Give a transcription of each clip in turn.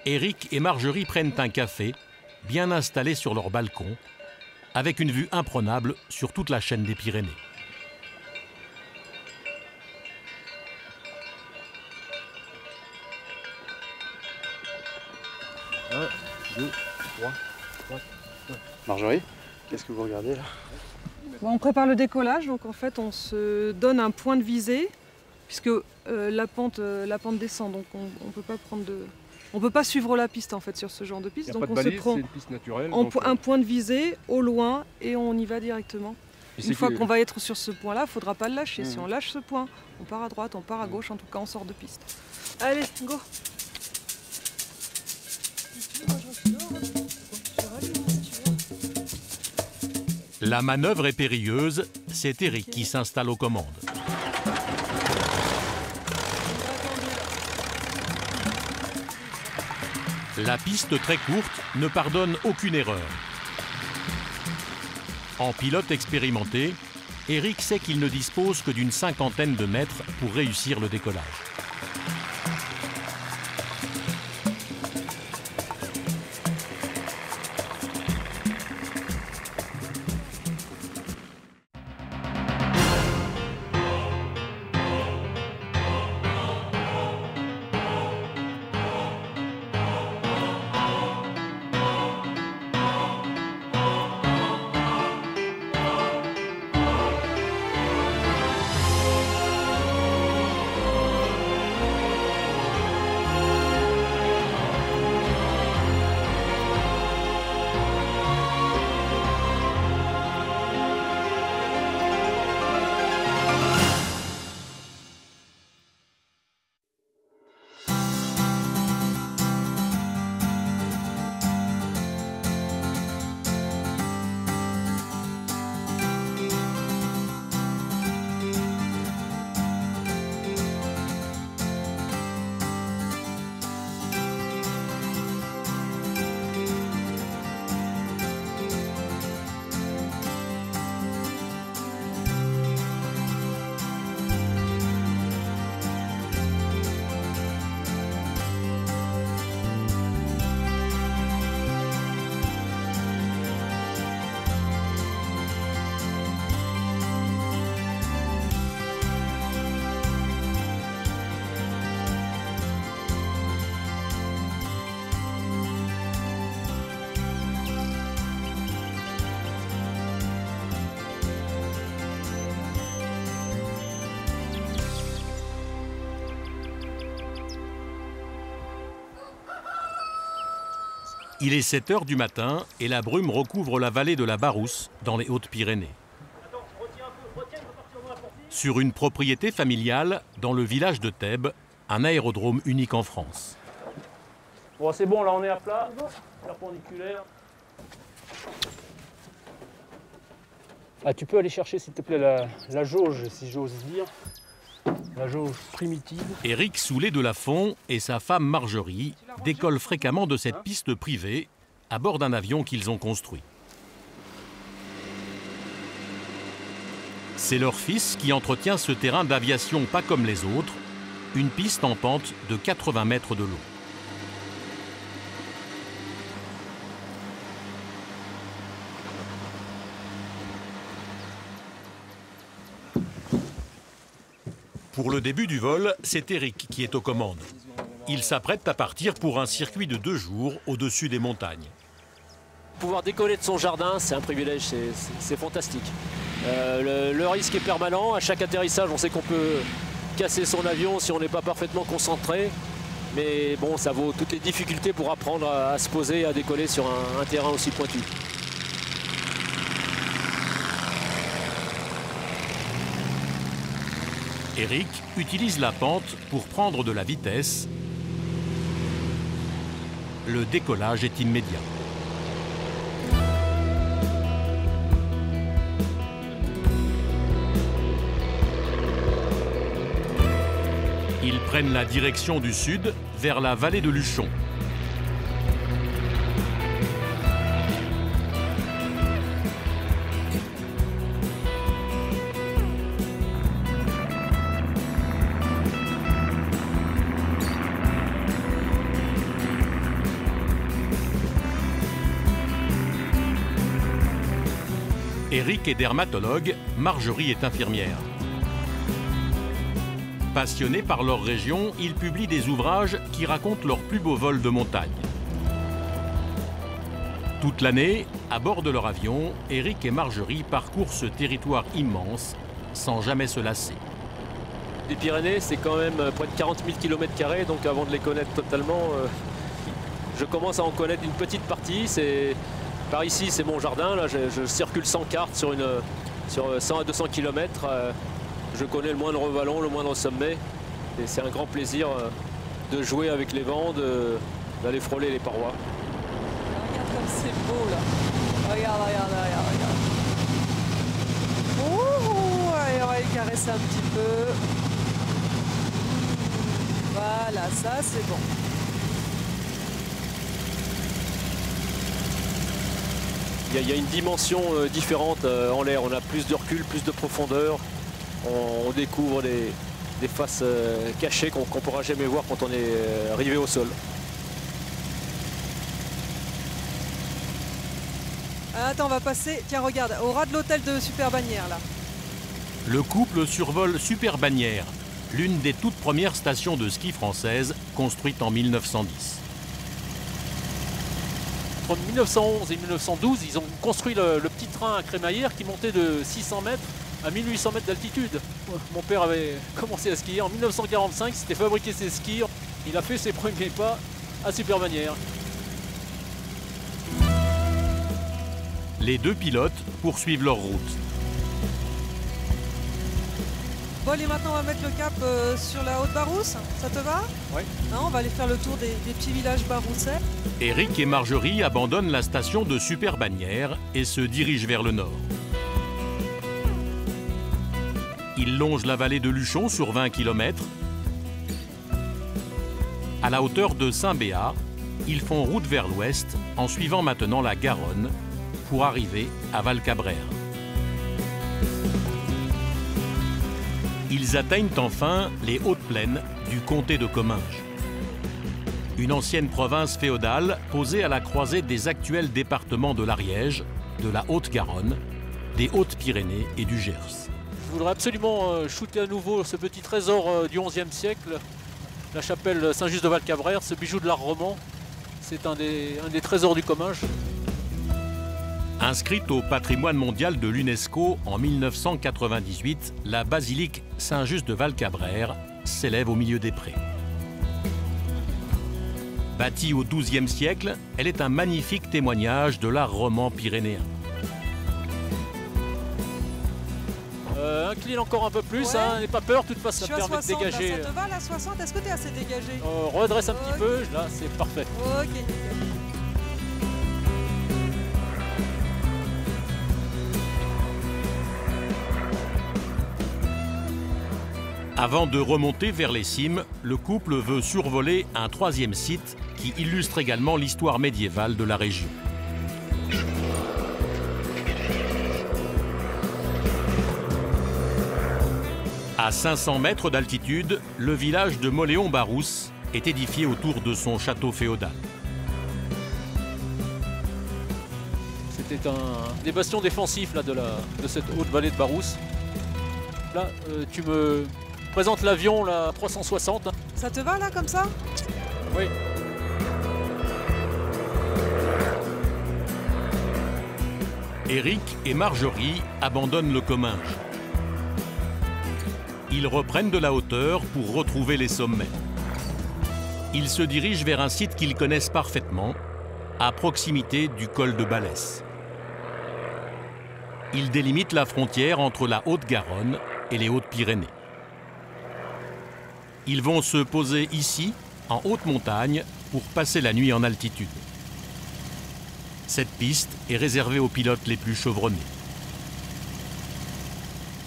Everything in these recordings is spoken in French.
Éric et Marjorie prennent un café, bien installés sur leur balcon, avec une vue imprenable sur toute la chaîne des Pyrénées. Un, deux, trois, quatre. Marjorie, qu'est-ce que vous regardez là? Bon, on prépare le décollage, donc en fait on se donne un point de visée, puisque la pente descend, donc on peut pas suivre la piste en fait sur ce genre de piste. Il n'y a Donc pas de on balise, se prend c'est une piste naturelle. un point de visée au loin et on y va directement. Une fois qu'on va être sur ce point-là, il ne faudra pas le lâcher. Si on lâche ce point, on part à droite, on part à gauche, en tout cas on sort de piste. Allez, go! La manœuvre est périlleuse, c'est Éric qui s'installe aux commandes. La piste très courte ne pardonne aucune erreur. En pilote expérimenté, Éric sait qu'il ne dispose que d'une cinquantaine de mètres pour réussir le décollage. Il est 7 h du matin et la brume recouvre la vallée de la Barousse, dans les Hautes-Pyrénées. Sur une propriété familiale, dans le village de Thèbes, un aérodrome unique en France. Bon, c'est bon, là on est à plat, perpendiculaire. Ah, tu peux aller chercher s'il te plaît la jauge, si j'ose dire. La jauge primitive. Éric Soulet de Lafont et sa femme Marjorie décollent fréquemment de cette piste privée à bord d'un avion qu'ils ont construit. C'est leur fils qui entretient ce terrain d'aviation pas comme les autres, une piste en pente de 80 mètres de long. Pour le début du vol, c'est Éric qui est aux commandes. Il s'apprête à partir pour un circuit de 2 jours au-dessus des montagnes. Pouvoir décoller de son jardin, c'est un privilège, c'est fantastique. Le risque est permanent. À chaque atterrissage, on sait qu'on peut casser son avion si on n'est pas parfaitement concentré. Mais bon, ça vaut toutes les difficultés pour apprendre à se poser et à décoller sur un terrain aussi pointu. Éric utilise la pente pour prendre de la vitesse. Le décollage est immédiat. Ils prennent la direction du sud vers la vallée de Luchon. Eric est dermatologue, Marjorie est infirmière. Passionnés par leur région, ils publient des ouvrages qui racontent leurs plus beaux vols de montagne. Toute l'année, à bord de leur avion, Eric et Marjorie parcourent ce territoire immense sans jamais se lasser. Les Pyrénées, c'est quand même près de 40 000 km², donc avant de les connaître totalement, je commence à en connaître une petite partie. Par ici, c'est mon jardin. Là, je circule sans carte sur 100 à 200 km. Je connais le moindre vallon, le moindre sommet. Et c'est un grand plaisir de jouer avec les vents, d'aller frôler les parois. Regarde comme c'est beau là. Regarde. Ouh, allez, on va les caresser un petit peu. Voilà, ça c'est bon. Il y a une dimension différente en l'air. On a plus de recul, plus de profondeur. On découvre des faces cachées qu'on ne pourra jamais voir quand on est arrivé au sol. Attends, on va passer, tiens regarde, au ras de l'hôtel de Super-Bagnères là. Le couple survole Super-Bagnères, l'une des toutes premières stations de ski françaises construite en 1910. Entre 1911 et 1912, ils ont construit le petit train à crémaillère qui montait de 600 mètres à 1800 mètres d'altitude. Mon père avait commencé à skier en 1945, il s'était fabriqué ses skis, il a fait ses premiers pas à Super-Bagnères. Les deux pilotes poursuivent leur route. Bon allez, maintenant on va mettre le cap sur la Haute-Barousse, ça te va? Oui. On va aller faire le tour des petits villages baroussais. Eric et Marjorie abandonnent la station de Super-Bagnères et se dirigent vers le nord. Ils longent la vallée de Luchon sur 20 km. À la hauteur de Saint-Béat, ils font route vers l'ouest en suivant maintenant la Garonne pour arriver à Valcabrère. Ils atteignent enfin les hautes plaines du comté de Comminges. Une ancienne province féodale posée à la croisée des actuels départements de l'Ariège, de la Haute-Garonne, des Hautes-Pyrénées et du Gers. Je voudrais absolument shooter à nouveau ce petit trésor du XIe siècle, la chapelle Saint-Just de Valcabrère, ce bijou de l'art roman. C'est un des trésors du Comminges. Inscrite au patrimoine mondial de l'UNESCO en 1998, la basilique Saint-Just de Valcabrère s'élève au milieu des prés. Bâtie au XIIe siècle, elle est un magnifique témoignage de l'art roman pyrénéen. Incline encore un peu plus, Ouais. n'aie pas peur, de toute façon ça Je suis à permet 60, de dégager. là, ça te va la 60? Est-ce que tu es assez dégagé? Redresse un petit Ok. peu, là c'est parfait. Ok, nickel. Avant de remonter vers les cimes, le couple veut survoler un troisième site qui illustre également l'histoire médiévale de la région. À 500 mètres d'altitude, le village de Moléon-Barousse est édifié autour de son château féodal. C'était des bastions défensifs là, de cette haute vallée de Barousse. Là, tu me présentes l'avion, la 360. Ça te va là comme ça? Oui. Eric et Marjorie abandonnent le Comminges. Ils reprennent de la hauteur pour retrouver les sommets. Ils se dirigent vers un site qu'ils connaissent parfaitement, à proximité du col de Balès. Ils délimitent la frontière entre la Haute-Garonne et les Hautes-Pyrénées. Ils vont se poser ici, en haute montagne, pour passer la nuit en altitude. Cette piste est réservée aux pilotes les plus chevronnés.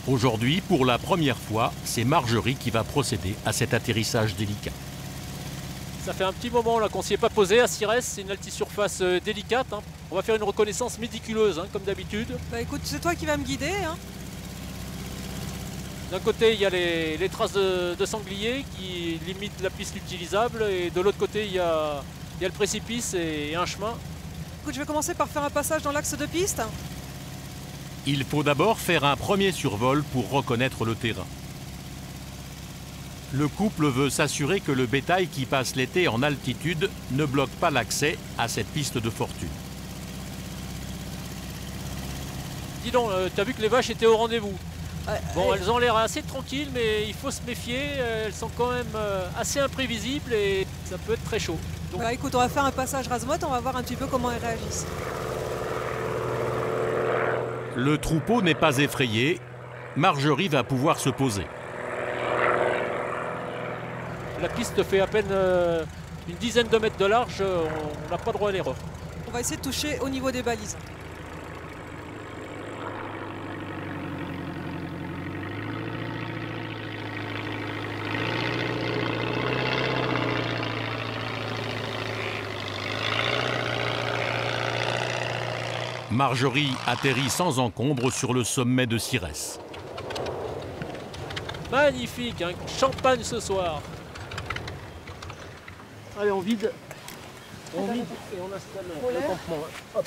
Aujourd'hui, pour la première fois, c'est Marjorie qui va procéder à cet atterrissage délicat. Ça fait un petit moment là qu'on s'y est pas posé à Sirès, c'est une altisurface délicate. On va faire une reconnaissance méticuleuse, comme d'habitude. Bah écoute, c'est toi qui vas me guider. D'un côté, il y a les traces de sangliers qui limitent la piste utilisable, et de l'autre côté, il y a le précipice et un chemin. Écoute, je vais commencer par faire un passage dans l'axe de piste. Il faut d'abord faire un premier survol pour reconnaître le terrain. Le couple veut s'assurer que le bétail qui passe l'été en altitude ne bloque pas l'accès à cette piste de fortune. Dis donc, t'as vu que les vaches étaient au rendez-vous. Bon, Ouais. elles ont l'air assez tranquilles, mais il faut se méfier. Elles sont quand même assez imprévisibles et ça peut être très chaud. Donc, Voilà, écoute, on va faire un passage rase-motte, on va voir un petit peu comment elles réagissent. Le troupeau n'est pas effrayé. Marjorie va pouvoir se poser. la piste fait à peine une dizaine de mètres de large. On n'a pas droit à l'erreur. On va essayer de toucher au niveau des balises. Marjorie atterrit sans encombre sur le sommet de Sirès. Magnifique, hein, champagne ce soir. Allez, on vide. On vide et on installe le campement. Hop.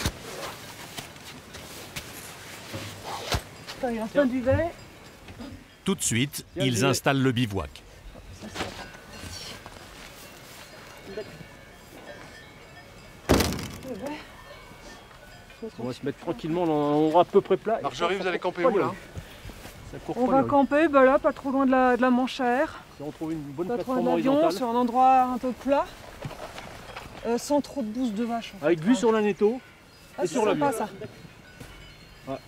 Il y a un fin duvet. Tout de suite, ils installent le bivouac. On va se mettre tranquillement, on aura à peu près plat. Marjorie, vous allez camper où là? Ça court On pas, va là. camper là, pas trop loin de la manche à air. Si on trouve une bonne Pas trop plateforme loin d'avion, horizontale. sur un endroit un peu plat. Sans trop de bouse de vache. En fait. Avec vue sur l'Aneto. Ah, et c'est sur la sympa vue. ça.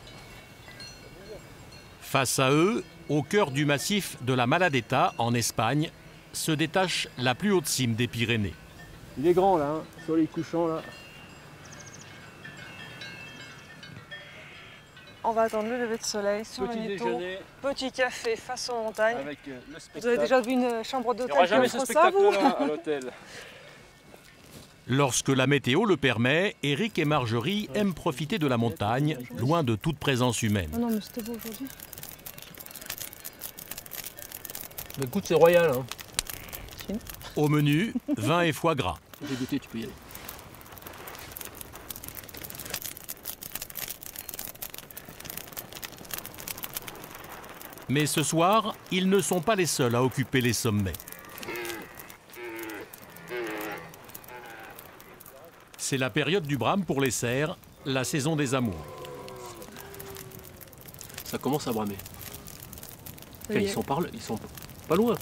Face à eux, au cœur du massif de la Maladeta, en Espagne, se détache la plus haute cime des Pyrénées. Il est grand là, hein. Soleil couchant là. On va attendre le lever de soleil sur Petit l'Aneto. déjeuner Petit café face aux montagnes. avec le spectacle. Vous avez déjà vu une chambre Il n'y d'hôtel aura qui jamais ce offre ça, vous spectacle-là à l'hôtel. Lorsque la météo le permet, Eric et Marjorie aiment profiter de la montagne, loin de toute présence humaine. Ah non, mais c'était beau aujourd'hui. Le goût c'est royal. Hein. Au menu, vin et foie gras. J'ai goûté, tu peux y aller. Mais ce soir, ils ne sont pas les seuls à occuper les sommets. C'est la période du brame pour les cerfs, la saison des amours. Ça commence à bramer. Ça y est. Ils sont pas loin.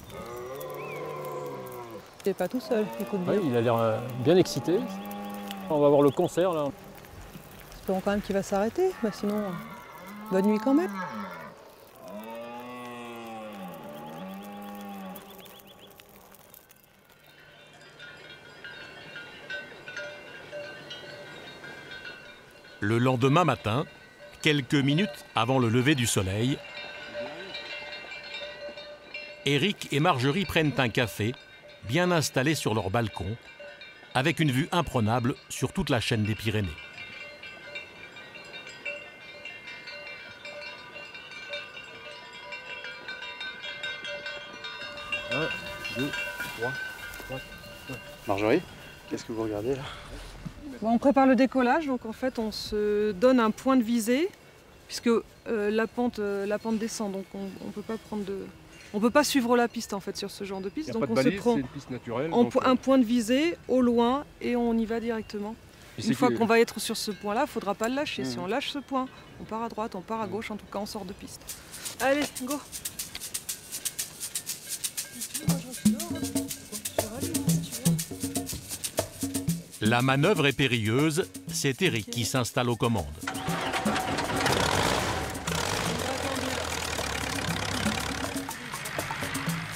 Il n'est pas tout seul, écoute bien. Ouais, il a l'air bien excité. On va voir le concert là. Espérons quand même qu'il va s'arrêter, bah, sinon, bonne nuit quand même. Le lendemain matin, quelques minutes avant le lever du soleil, Eric et Marjorie prennent un café, bien installé sur leur balcon, avec une vue imprenable sur toute la chaîne des Pyrénées. Marjorie, qu'est-ce que vous regardez là? Bon, on prépare le décollage, donc en fait on se donne un point de visée, puisque la pente descend, donc on peut pas prendre de... On peut pas suivre la piste en fait sur ce genre de Il piste, n'y a donc pas de on se balise, prend c'est une piste naturelle. un point de visée au loin et on y va directement. Une fois qu'on va être sur ce point-là, il ne faudra pas le lâcher. Si on lâche ce point, on part à droite, on part à gauche, en tout cas on sort de piste. Allez, go! La manœuvre est périlleuse, c'est Eric qui s'installe aux commandes.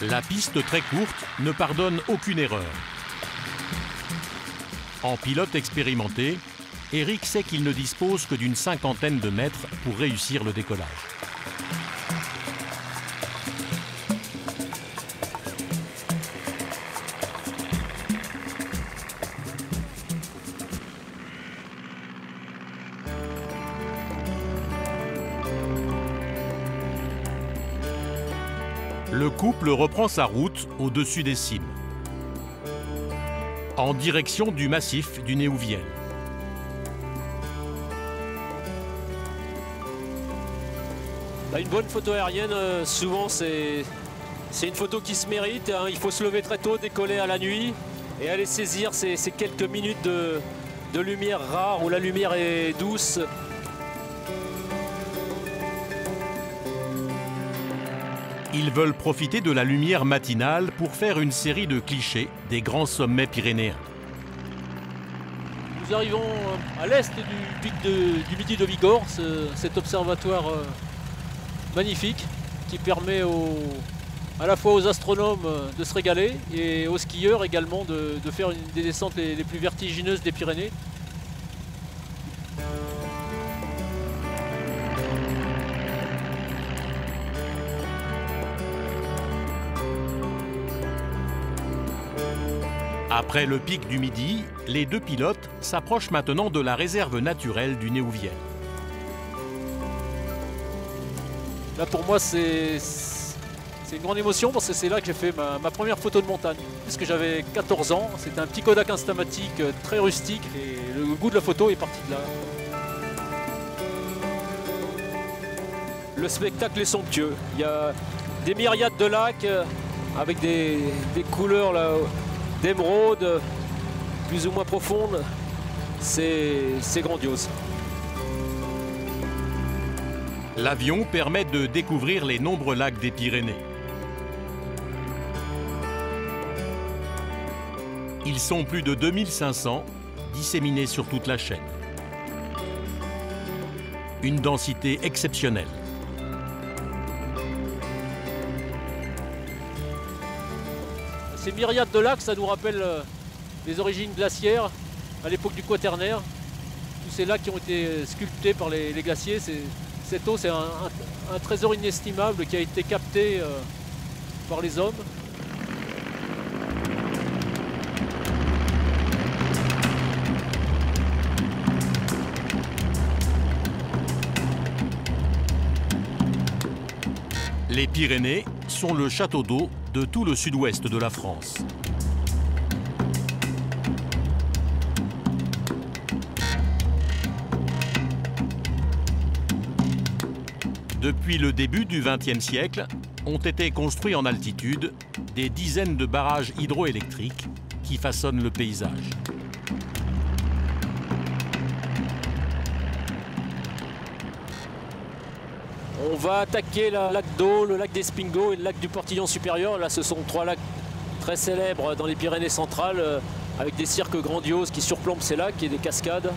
La piste très courte ne pardonne aucune erreur. En pilote expérimenté, Eric sait qu'il ne dispose que d'une cinquantaine de mètres pour réussir le décollage. Le couple reprend sa route au-dessus des cimes, en direction du massif du Néouviel. Une bonne photo aérienne, souvent c'est une photo qui se mérite, hein. Il faut se lever très tôt, décoller à la nuit et aller saisir ces quelques minutes de lumière rare où la lumière est douce. Ils veulent profiter de la lumière matinale pour faire une série de clichés des grands sommets pyrénéens. Nous arrivons à l'est du pic du Midi de Bigorre, cet observatoire magnifique qui permet à la fois aux astronomes de se régaler et aux skieurs également de faire une des descentes les plus vertigineuses des Pyrénées. Après le pic du Midi, les deux pilotes s'approchent maintenant de la réserve naturelle du Néouviel. Là pour moi c'est une grande émotion parce que c'est là que j'ai fait ma première photo de montagne. Puisque j'avais 14 ans, c'était un petit Kodak Instamatic très rustique et le goût de la photo est parti de là. Le spectacle est somptueux. Il y a des myriades de lacs avec des couleurs là, d'émeraude, plus ou moins profondes. C'est grandiose. L'avion permet de découvrir les nombreux lacs des Pyrénées. Ils sont plus de 2500, disséminés sur toute la chaîne. Une densité exceptionnelle. Ces myriades de lacs, ça nous rappelle les origines glaciaires à l'époque du Quaternaire. Tous ces lacs qui ont été sculptés par les glaciers. Cette eau, c'est un trésor inestimable qui a été capté par les hommes. Les Pyrénées sont le château d'eau de tout le sud-ouest de la France. Depuis le début du XXe siècle, ont été construits en altitude des dizaines de barrages hydroélectriques qui façonnent le paysage. On va attaquer le lac d'Eau, le lac d'Espingo et le lac du Portillon supérieur. Là, ce sont trois lacs très célèbres dans les Pyrénées centrales, avec des cirques grandioses qui surplombent ces lacs et des cascades.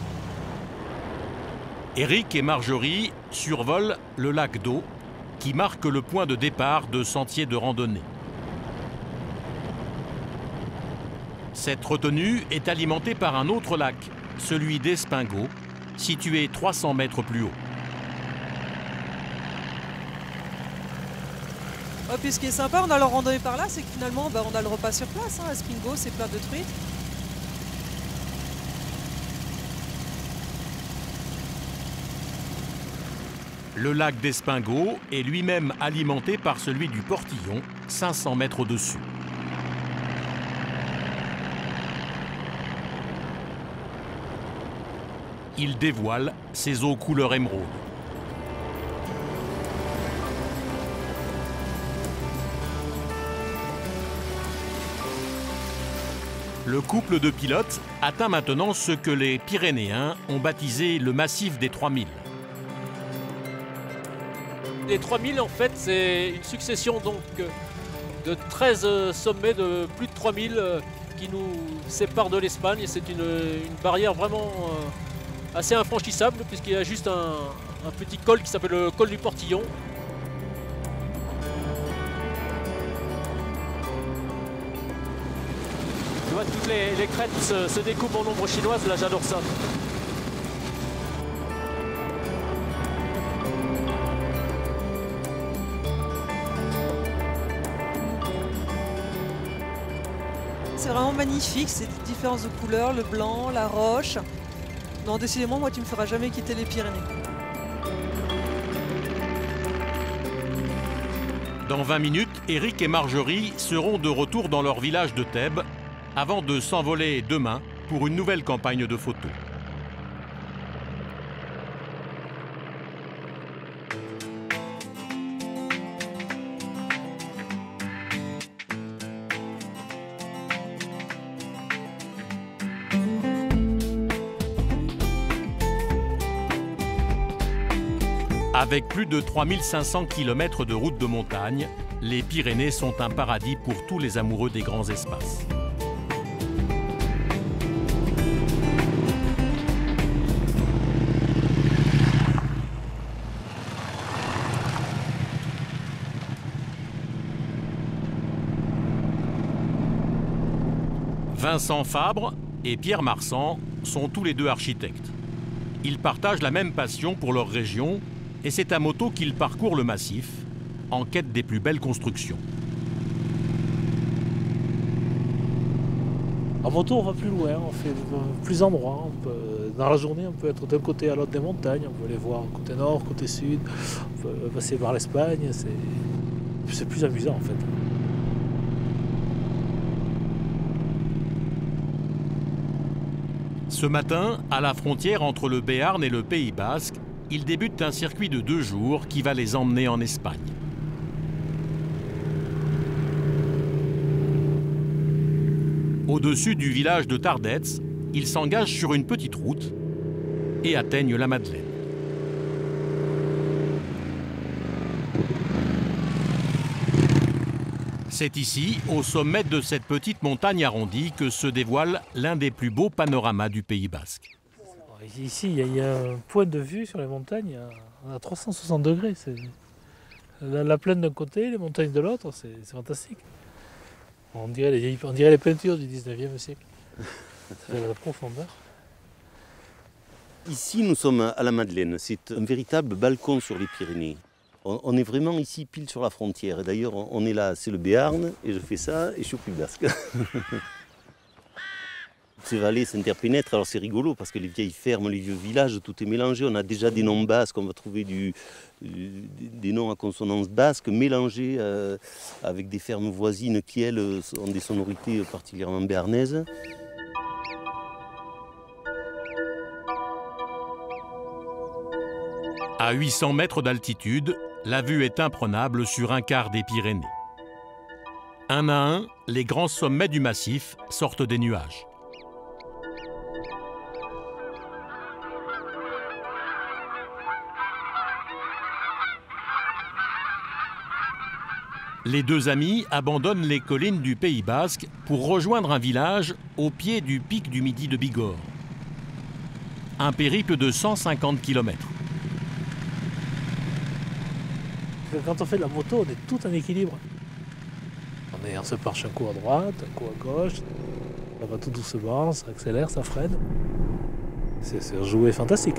Éric et Marjorie survolent le lac d'Eau, qui marque le point de départ de sentiers de randonnée. Cette retenue est alimentée par un autre lac, celui d'Espingo, situé 300 mètres plus haut. Ouais, puis ce qui est sympa en allant randonner par là, c'est que finalement on a le repas sur place. Hein. Espingo, c'est plein de truites. Le lac d'Espingo est lui-même alimenté par celui du Portillon, 500 mètres au-dessus. Il dévoile ses eaux couleur émeraude. Le couple de pilotes atteint maintenant ce que les Pyrénéens ont baptisé le massif des 3000. Les 3000, en fait, c'est une succession donc de 13 sommets de plus de 3000 qui nous séparent de l'Espagne. C'est une barrière vraiment assez infranchissable puisqu'il y a juste un petit col qui s'appelle le col du Portillon. Tu vois, toutes les crêtes se découpent en ombre chinoise. Là, j'adore ça. C'est vraiment magnifique, ces différences de couleurs, le blanc, la roche. Non, décidément, moi, tu me feras jamais quitter les Pyrénées. Dans 20 minutes, Éric et Marjorie seront de retour dans leur village de Thèbes avant de s'envoler demain pour une nouvelle campagne de photos. Avec plus de 3500 km de routes de montagne, les Pyrénées sont un paradis pour tous les amoureux des grands espaces. Vincent Fabre et Pierre Marsan sont tous les deux architectes. Ils partagent la même passion pour leur région et c'est à moto qu'ils parcourent le massif en quête des plus belles constructions. En moto, on va plus loin, on fait plus d'endroits. Dans la journée, on peut être d'un côté à l'autre des montagnes, on peut aller voir côté nord, côté sud, on peut passer par l'Espagne. C'est plus amusant en fait. Ce matin, à la frontière entre le Béarn et le Pays Basque, ils débutent un circuit de 2 jours qui va les emmener en Espagne. Au-dessus du village de Tardets, ils s'engagent sur une petite route et atteignent la Madeleine. C'est ici, au sommet de cette petite montagne arrondie, que se dévoile l'un des plus beaux panoramas du Pays Basque. Ici, il y a un point de vue sur les montagnes à 360 degrés. La plaine d'un côté, les montagnes de l'autre, c'est fantastique. On dirait les peintures du 19e siècle. C'est la profondeur. Ici, nous sommes à la Madeleine. C'est un véritable balcon sur les Pyrénées. On est vraiment ici, pile sur la frontière. D'ailleurs, on est là, c'est le Béarn, et je fais ça, et je suis au Pays Basque. Ces vallées s'interpénètrent, alors c'est rigolo, parce que les vieilles fermes, les vieux villages, tout est mélangé. On a déjà des noms basques, on va trouver des noms à consonance basque, mélangés avec des fermes voisines qui, elles, ont des sonorités particulièrement béarnaises. À 800 mètres d'altitude, la vue est imprenable sur un quart des Pyrénées. Un à un, les grands sommets du massif sortent des nuages. Les deux amis abandonnent les collines du Pays Basque pour rejoindre un village au pied du pic du Midi de Bigorre. Un périple de 150 km. Quand on fait de la moto, on est tout en équilibre. On se penche un coup à droite, un coup à gauche. On va tout doucement, ça accélère, ça freine. C'est un jouet fantastique.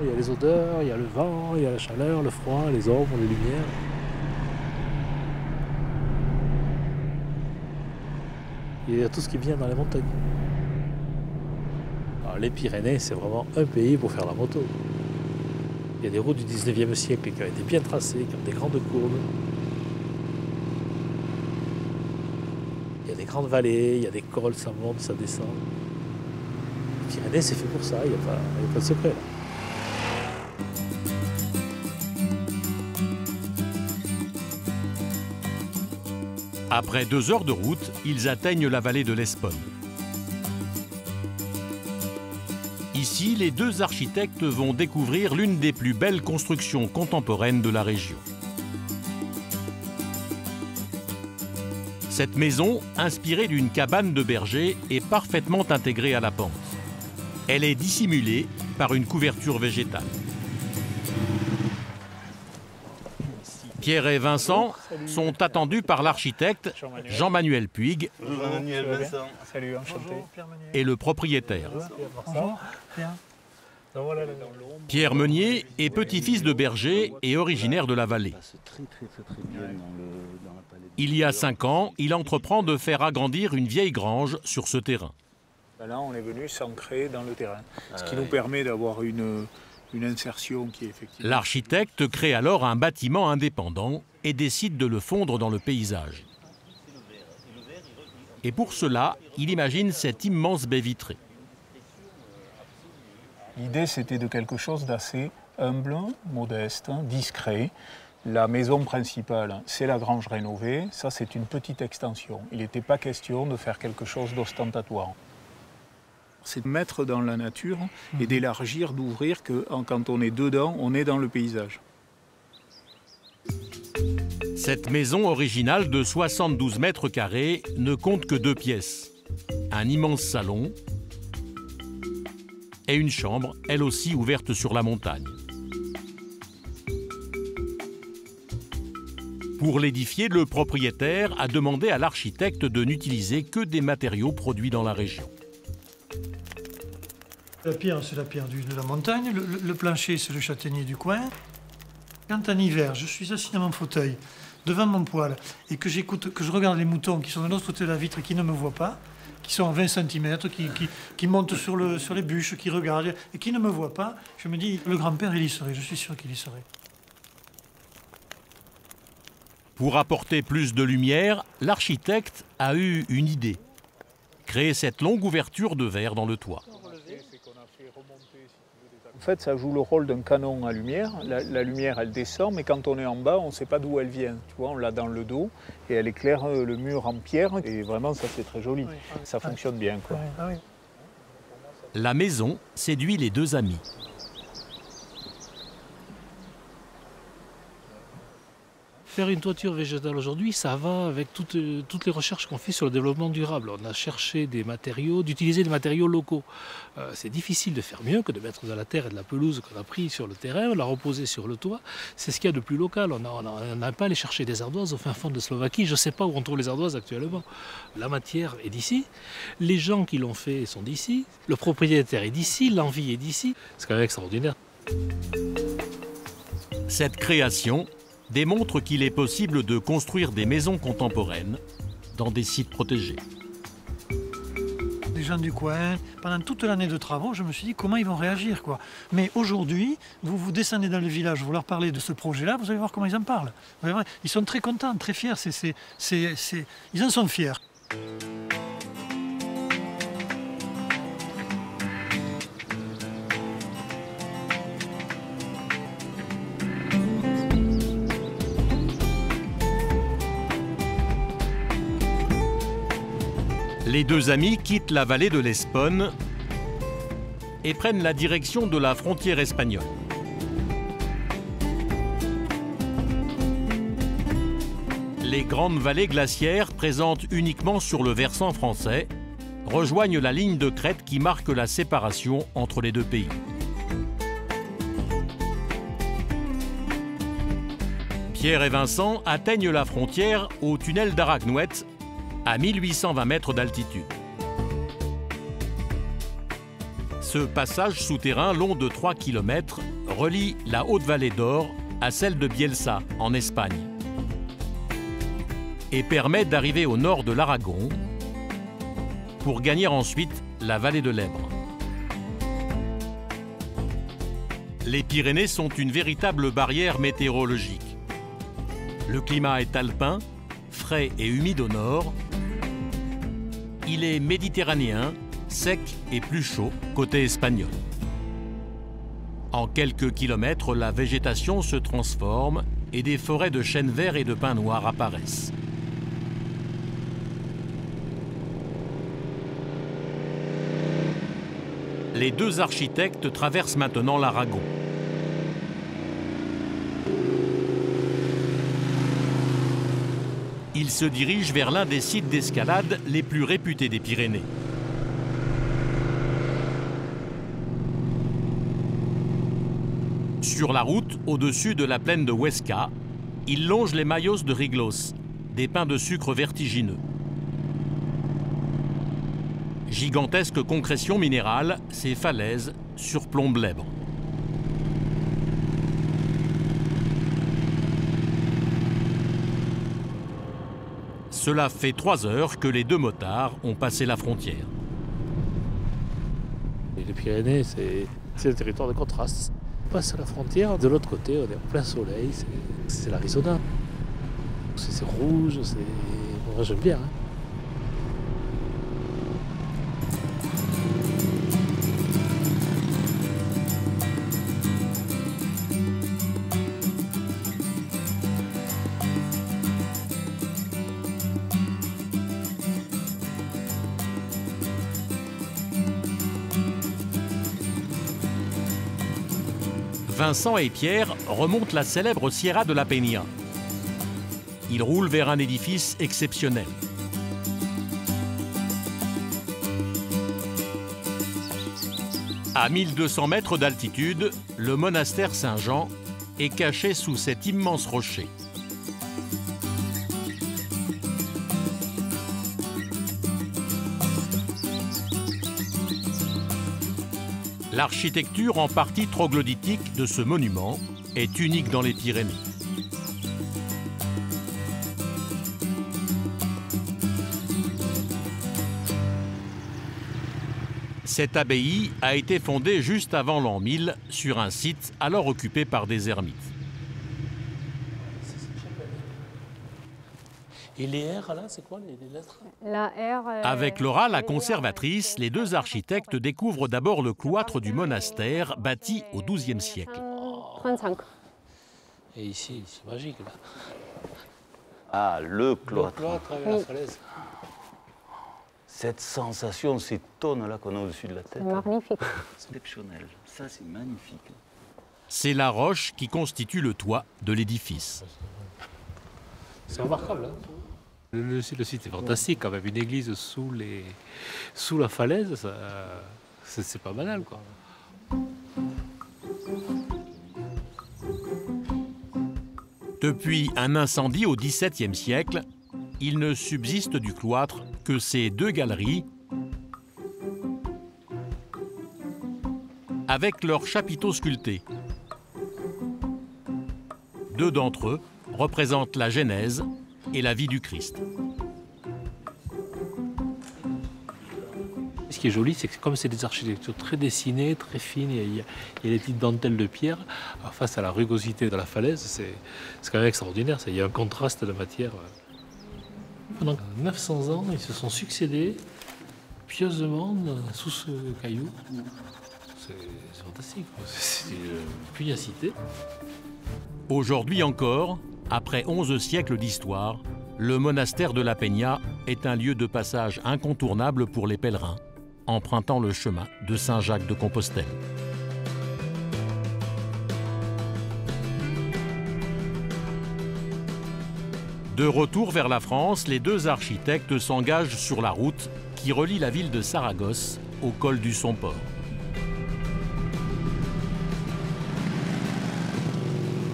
Il y a les odeurs, il y a le vent, il y a la chaleur, le froid, les ombres, les lumières. Il y a tout ce qui vient dans les montagnes. Alors, les Pyrénées, c'est vraiment un pays pour faire la moto. Il y a des routes du 19e siècle qui ont été bien tracées, qui ont des grandes courbes. Il y a des grandes vallées, il y a des cols, ça monte, ça descend. Les Pyrénées, c'est fait pour ça, il n'y a pas de secret là. Après 2 heures de route, ils atteignent la vallée de l'Esponne. Ici, les deux architectes vont découvrir l'une des plus belles constructions contemporaines de la région. Cette maison, inspirée d'une cabane de berger, est parfaitement intégrée à la pente. Elle est dissimulée par une couverture végétale. Pierre et Vincent sont attendus par l'architecte Jean-Manuel Puig Salut, enchanté. et le propriétaire. Bonjour. Pierre Meunier est petit-fils de berger et originaire de la vallée. Il y a 5 ans, il entreprend de faire agrandir une vieille grange sur ce terrain. Là, on est venu s'ancrer dans le terrain, ce qui nous permet d'avoir une insertion qui est effectivement... L'architecte crée alors un bâtiment indépendant et décide de le fondre dans le paysage. Et pour cela, il imagine cette immense baie vitrée. L'idée, c'était de quelque chose d'assez humble, modeste, discret, La maison principale, c'est la grange rénovée. Ça, c'est une petite extension. Il n'était pas question de faire quelque chose d'ostentatoire. C'est de mettre dans la nature et d'élargir, d'ouvrir, que quand on est dedans, on est dans le paysage. Cette maison originale de 72 mètres carrés ne compte que 2 pièces. Un immense salon et une chambre, elle aussi ouverte sur la montagne. Pour l'édifier, le propriétaire a demandé à l'architecte de n'utiliser que des matériaux produits dans la région. La pierre, c'est la pierre de la montagne. Le plancher, c'est le châtaignier du coin. Quand en hiver, je suis assis dans mon fauteuil, devant mon poêle, et que j'écoute, que je regarde les moutons qui sont de l'autre côté de la vitre, qui ne me voient pas, qui sont à 20 cm, qui montent sur les bûches, qui regardent, et qui ne me voient pas, je me dis, le grand-père, il y serait, je suis sûr qu'il y serait. Pour apporter plus de lumière, l'architecte a eu une idée. Créer cette longue ouverture de verre dans le toit. En fait, ça joue le rôle d'un canon à lumière. La lumière, elle descend, mais quand on est en bas, on ne sait pas d'où elle vient. Tu vois, on l'a dans le dos et elle éclaire le mur en pierre. Et vraiment, ça, c'est très joli. Ça fonctionne bien, quoi. La maison séduit les 2 amis. Faire une toiture végétale aujourd'hui, ça va avec toutes les recherches qu'on fait sur le développement durable. On a cherché des matériaux, d'utiliser des matériaux locaux. C'est difficile de faire mieux que de mettre de la terre et de la pelouse qu'on a pris sur le terrain, la reposer sur le toit. C'est ce qu'il y a de plus local. On n'a pas allé chercher des ardoises au fin fond de Slovaquie. Je ne sais pas où on trouve les ardoises actuellement. La matière est d'ici, les gens qui l'ont fait sont d'ici, le propriétaire est d'ici, l'envie est d'ici. C'est quand même extraordinaire. Cette création démontre qu'il est possible de construire des maisons contemporaines dans des sites protégés. Des gens du coin, pendant toute l'année de travaux, je me suis dit comment ils vont réagir, quoi. Mais aujourd'hui, vous descendez dans le village, vous leur parlez de ce projet-là, vous allez voir comment ils en parlent. Ils sont très contents, très fiers, ils en sont fiers. Les 2 amis quittent la vallée de l'Esponne et prennent la direction de la frontière espagnole. Les grandes vallées glaciaires, présentes uniquement sur le versant français, rejoignent la ligne de crête qui marque la séparation entre les 2 pays. Pierre et Vincent atteignent la frontière au tunnel d'Aragnouet, à 1820 mètres d'altitude. Ce passage souterrain long de 3 km relie la haute vallée d'Or à celle de Bielsa, en Espagne, et permet d'arriver au nord de l'Aragon pour gagner ensuite la vallée de l'Èbre. Les Pyrénées sont une véritable barrière météorologique. Le climat est alpin, frais et humide au nord. Il est méditerranéen, sec et plus chaud côté espagnol. En quelques kilomètres, la végétation se transforme et des forêts de chênes verts et de pins noirs apparaissent. Les 2 architectes traversent maintenant l'Aragon. Ils se dirigent vers l'un des sites d'escalade les plus réputés des Pyrénées. Sur la route, au-dessus de la plaine de Huesca, ils longent les mayos de Riglos, des pins de sucre vertigineux. Gigantesque concrétion minérale, ces falaises surplombent l'Èbre. Cela fait 3 heures que les 2 motards ont passé la frontière. Les Pyrénées, c'est un territoire de contraste. On passe à la frontière, de l'autre côté, on est en plein soleil, c'est l'Arizona. C'est rouge, moi j'aime bien. Hein. Vincent et Pierre remontent la célèbre Sierra de la Peña. Ils roulent vers un édifice exceptionnel. À 1200 mètres d'altitude, le monastère Saint-Jean est caché sous cet immense rocher. L'architecture en partie troglodytique de ce monument est unique dans les Pyrénées. Cette abbaye a été fondée juste avant l'an 1000 sur un site alors occupé par des ermites. Et les R, là, c'est quoi les lettres? La R, Avec Laura, la conservatrice, les deux architectes découvrent d'abord le cloître du monastère bâti au XIIe siècle. 35. Et ici, c'est magique, là. Ah, le cloître. Le cloître avec la falaise. Cette sensation, ces tonnes-là qu'on a au-dessus de la tête. C'est magnifique. Exceptionnel. Ça, c'est magnifique. C'est la roche qui constitue le toit de l'édifice. C'est remarquable, hein. Le site est fantastique quand même. Une église sous la falaise, c'est pas banal, quoi. Depuis un incendie au XVIIe siècle, il ne subsiste du cloître que ces deux galeries avec leurs chapiteaux sculptés. Deux d'entre eux représentent la Genèse et la vie du Christ. Ce qui est joli, c'est que comme c'est des architectures très dessinées, très fines, il y a des petites dentelles de pierre, alors face à la rugosité de la falaise, c'est quand même extraordinaire. Il y a un contraste de matière. Pendant 900 ans, ils se sont succédés pieusement sous ce caillou. C'est fantastique, c'est une pugnacité. Aujourd'hui encore, après 11 siècles d'histoire, le monastère de la Peña est un lieu de passage incontournable pour les pèlerins, empruntant le chemin de Saint-Jacques de Compostelle. De retour vers la France, les deux architectes s'engagent sur la route qui relie la ville de Saragosse au col du Somport.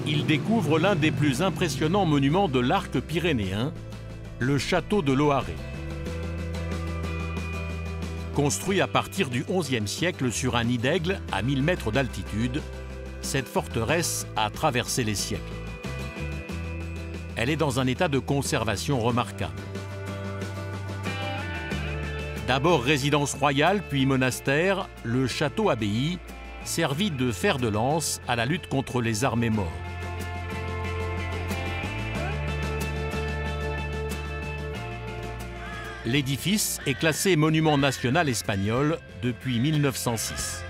Ils découvrent l'un des plus impressionnants monuments de l'arc pyrénéen, le château de Loaré. Construit à partir du XIe siècle sur un nid d'aigle à 1000 mètres d'altitude, cette forteresse a traversé les siècles. Elle est dans un état de conservation remarquable. D'abord résidence royale, puis monastère, le château-abbaye servit de fer de lance à la lutte contre les armées maures. L'édifice est classé monument national espagnol depuis 1906.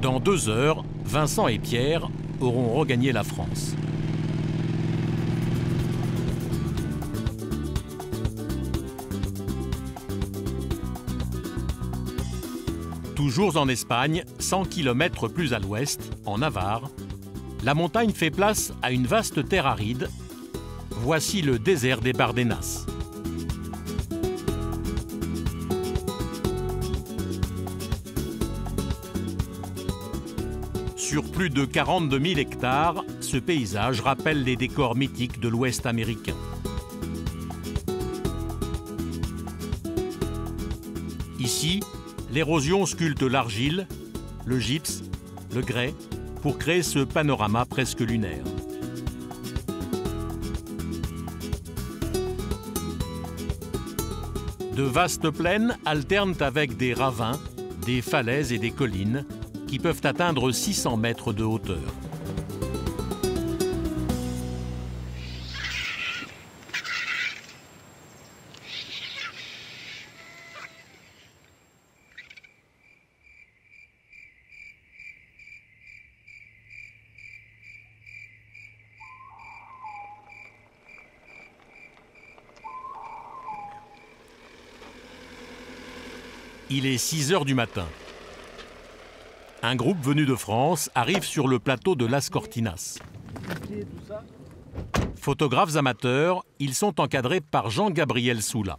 Dans 2 heures, Vincent et Pierre auront regagné la France. Toujours en Espagne, 100 km plus à l'ouest, en Navarre, la montagne fait place à une vaste terre aride. Voici le désert des Bardenas. Sur plus de 42 000 hectares, ce paysage rappelle les décors mythiques de l'Ouest américain. Ici, l'érosion sculpte l'argile, le gypse, le grès, pour créer ce panorama presque lunaire. De vastes plaines alternent avec des ravins, des falaises et des collines qui peuvent atteindre 600 mètres de hauteur. Il est 6 h du matin. Un groupe venu de France arrive sur le plateau de Las Cortinas. Photographes amateurs, ils sont encadrés par Jean-Gabriel Soula.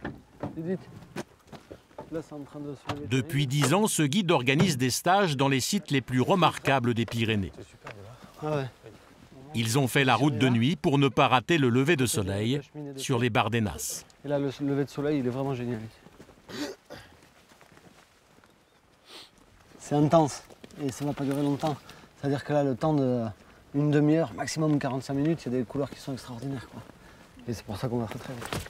Depuis 10 ans, ce guide organise des stages dans les sites les plus remarquables des Pyrénées. Ils ont fait la route de nuit pour ne pas rater le lever de soleil sur les Bardenas. Et là, le lever de soleil, il est vraiment génial. C'est intense et ça ne va pas durer longtemps. C'est-à-dire que là, le temps d'une demi-heure, maximum 45 minutes, il y a des couleurs qui sont extraordinaires, quoi. Et c'est pour ça qu'on va très très vite.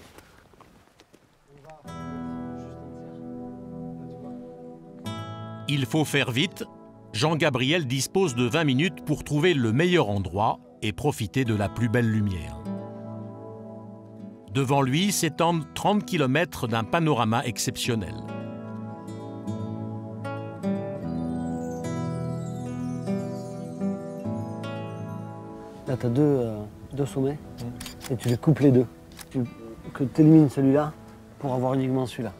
Il faut faire vite. Jean-Gabriel dispose de 20 minutes pour trouver le meilleur endroit et profiter de la plus belle lumière. Devant lui s'étendent 30 km d'un panorama exceptionnel. Là, tu as deux sommets et tu les coupes les deux. Que tu élimines celui-là pour avoir uniquement celui-là.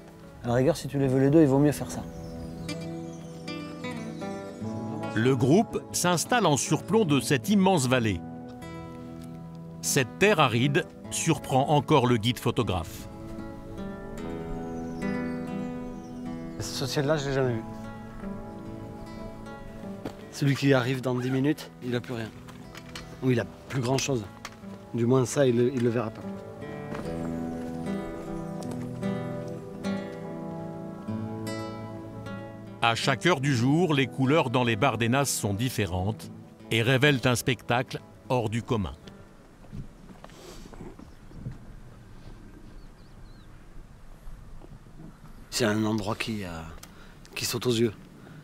À la rigueur, si tu les veux les deux, il vaut mieux faire ça. Le groupe s'installe en surplomb de cette immense vallée. Cette terre aride surprend encore le guide photographe. Ce ciel-là, je ne l'ai jamais vu. Celui qui arrive dans 10 minutes, il n'a plus rien. Ou il n'a plus grand-chose. Du moins ça, il le verra pas. À chaque heure du jour, les couleurs dans les Bardenas sont différentes et révèlent un spectacle hors du commun. C'est un endroit qui saute aux yeux.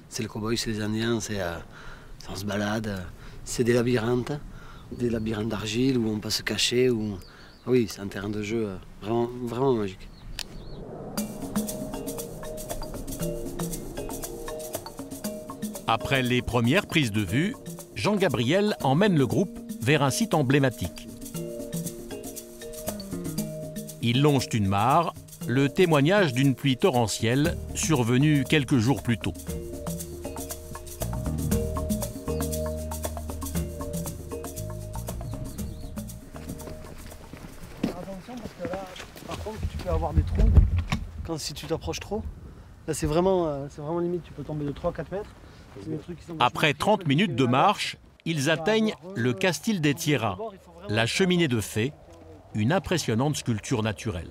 C'est le cow-boy, c'est les Indiens, on se balade. C'est des labyrinthes d'argile où on peut se cacher. Oui, c'est un terrain de jeu vraiment, vraiment magique. Après les premières prises de vue, Jean-Gabriel emmène le groupe vers un site emblématique. Ils longent une mare, le témoignage d'une pluie torrentielle survenue quelques jours plus tôt. Attention parce que là, par contre, tu peux avoir des trous si tu t'approches trop. Là, c'est vraiment limite, tu peux tomber de 3-4 mètres. Après 30 minutes de marche, ils atteignent le Castil des Tierras, la cheminée de fée, une impressionnante sculpture naturelle.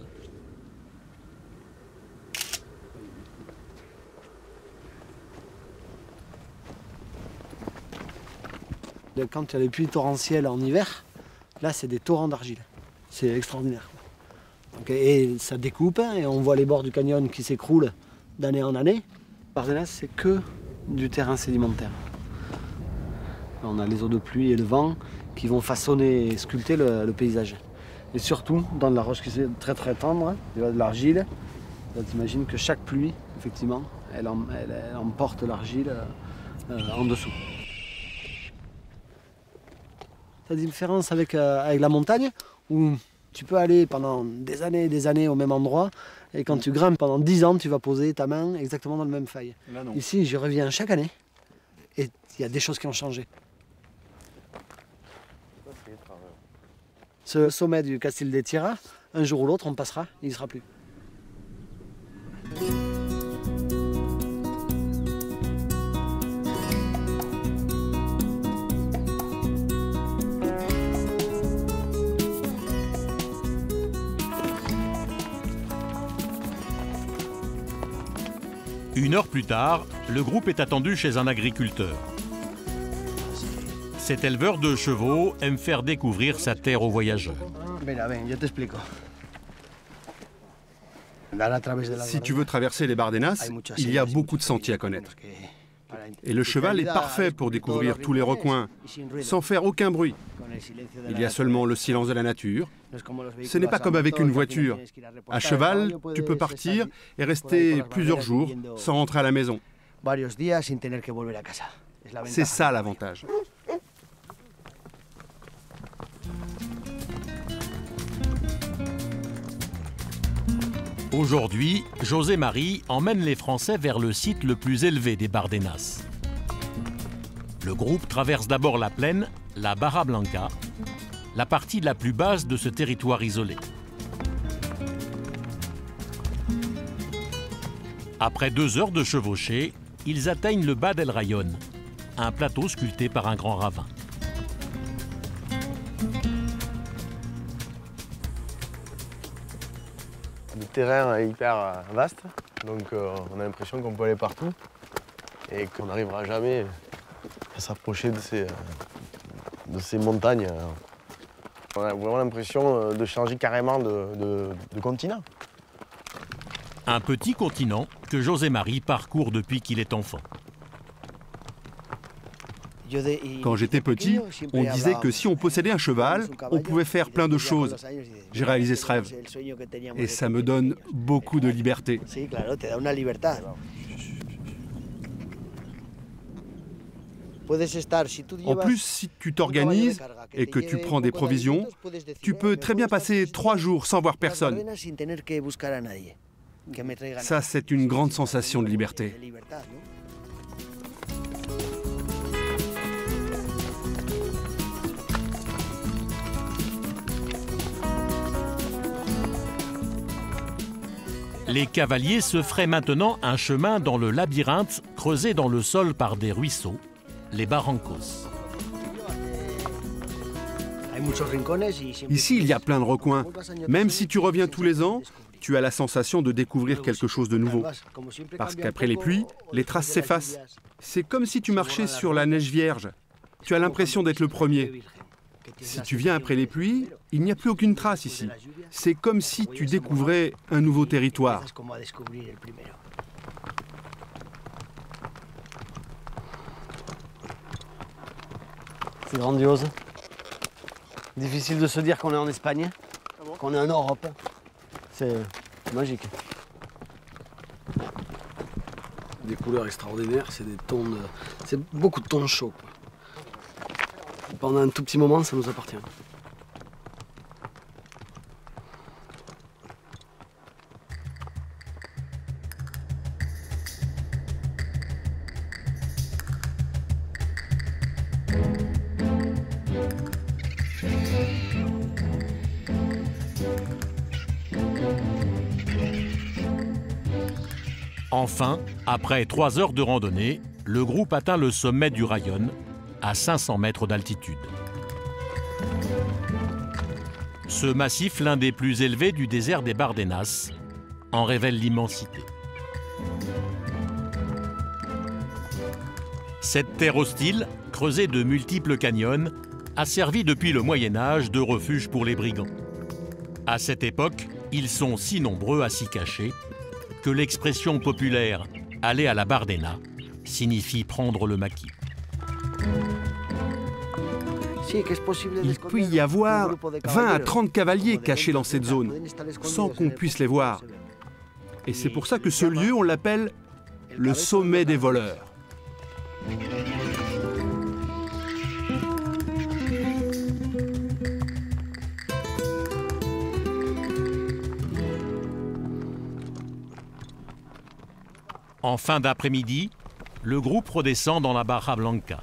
Quand il y a les pluies torrentielles en hiver, là c'est des torrents d'argile. C'est extraordinaire. Et ça découpe et on voit les bords du canyon qui s'écroulent d'année en année. Bardenas, c'est que du terrain sédimentaire. On a les eaux de pluie et le vent qui vont façonner et sculpter le paysage. Et surtout, dans la roche qui est très très tendre, il y a de l'argile. T'imagines que chaque pluie, effectivement, elle emporte l'argile en dessous. La différence avec la montagne, où tu peux aller pendant des années et des années au même endroit, et quand tu grimpes pendant 10 ans, tu vas poser ta main exactement dans le même faille. Ici, je reviens chaque année, et il y a des choses qui ont changé. Ce sommet du Castil des Tierras, un jour ou l'autre, on passera, il n'y sera plus. Une heure plus tard, le groupe est attendu chez un agriculteur. Cet éleveur de chevaux aime faire découvrir sa terre aux voyageurs. Si tu veux traverser les Bardenas, il y a beaucoup de sentiers à connaître. Et le cheval est parfait pour découvrir tous les recoins, sans faire aucun bruit. Il y a seulement le silence de la nature. Ce n'est pas comme avec une voiture. À cheval, tu peux partir et rester plusieurs jours sans rentrer à la maison. C'est ça l'avantage. Aujourd'hui, José Marie emmène les Français vers le site le plus élevé des Bardenas. Le groupe traverse d'abord la plaine, la Barra Blanca, la partie la plus basse de ce territoire isolé. Après 2 heures de chevauchée, ils atteignent le bas del Rayón, un plateau sculpté par un grand ravin. Le terrain est hyper vaste, donc on a l'impression qu'on peut aller partout et qu'on n'arrivera jamais à s'approcher de ces montagnes. On a vraiment l'impression de changer carrément de continent. Un petit continent que José Marie parcourt depuis qu'il est enfant. Quand j'étais petit, on disait que si on possédait un cheval, on pouvait faire plein de choses. J'ai réalisé ce rêve. Et ça me donne beaucoup de liberté. En plus, si tu t'organises et que tu prends des provisions, tu peux très bien passer 3 jours sans voir personne. Ça, c'est une grande sensation de liberté. Les cavaliers se feraient maintenant un chemin dans le labyrinthe creusé dans le sol par des ruisseaux, les barrancos. Ici, il y a plein de recoins. Même si tu reviens tous les ans, tu as la sensation de découvrir quelque chose de nouveau. Parce qu'après les pluies, les traces s'effacent. C'est comme si tu marchais sur la neige vierge. Tu as l'impression d'être le premier. Si tu viens après les pluies, il n'y a plus aucune trace ici. C'est comme si tu découvrais un nouveau territoire. C'est grandiose. Difficile de se dire qu'on est en Espagne, qu'on est en Europe. C'est magique. Des couleurs extraordinaires, c'est des tons de... C'est beaucoup de tons chauds, quoi. Pendant un tout petit moment, ça nous appartient. Enfin, après 3 heures de randonnée, le groupe atteint le sommet du Rayón, à 500 mètres d'altitude. Ce massif, l'un des plus élevés du désert des Bardenas, en révèle l'immensité. Cette terre hostile, creusée de multiples canyons, a servi depuis le Moyen-Âge de refuge pour les brigands. À cette époque, ils sont si nombreux à s'y cacher que l'expression populaire « aller à la Bardena » signifie prendre le maquis. Il peut y avoir 20 à 30 cavaliers cachés dans cette zone, sans qu'on puisse les voir. Et c'est pour ça que ce lieu, on l'appelle le sommet des voleurs. En fin d'après-midi, le groupe redescend dans la Barra Blanca.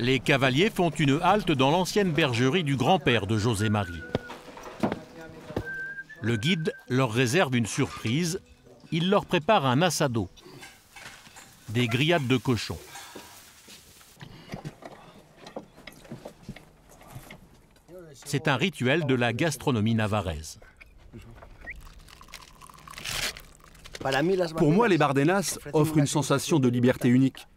Les cavaliers font une halte dans l'ancienne bergerie du grand-père de José Marie. Le guide leur réserve une surprise. Il leur prépare un asado, des grillades de cochon. C'est un rituel de la gastronomie navarraise. Pour moi, les Bardenas offrent une sensation de liberté unique,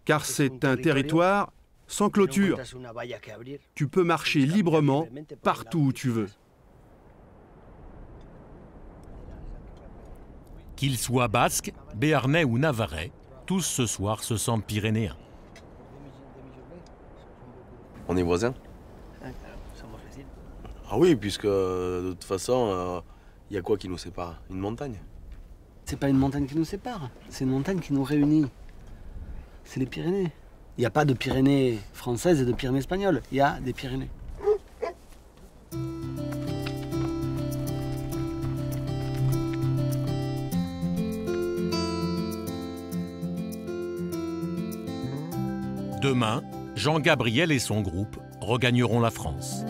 car c'est un territoire sans clôture. Tu peux marcher librement partout où tu veux. Qu'ils soient basques, béarnais ou navarrais, tous ce soir se sentent pyrénéens. On est voisins. Ah oui, puisque de toute façon, il y a quoi qui nous sépare? Une montagne. C'est pas une montagne qui nous sépare, c'est une montagne qui nous réunit. C'est les Pyrénées. Il n'y a pas de Pyrénées françaises et de Pyrénées espagnoles, il y a des Pyrénées. Demain, Jean-Gabriel et son groupe regagneront la France.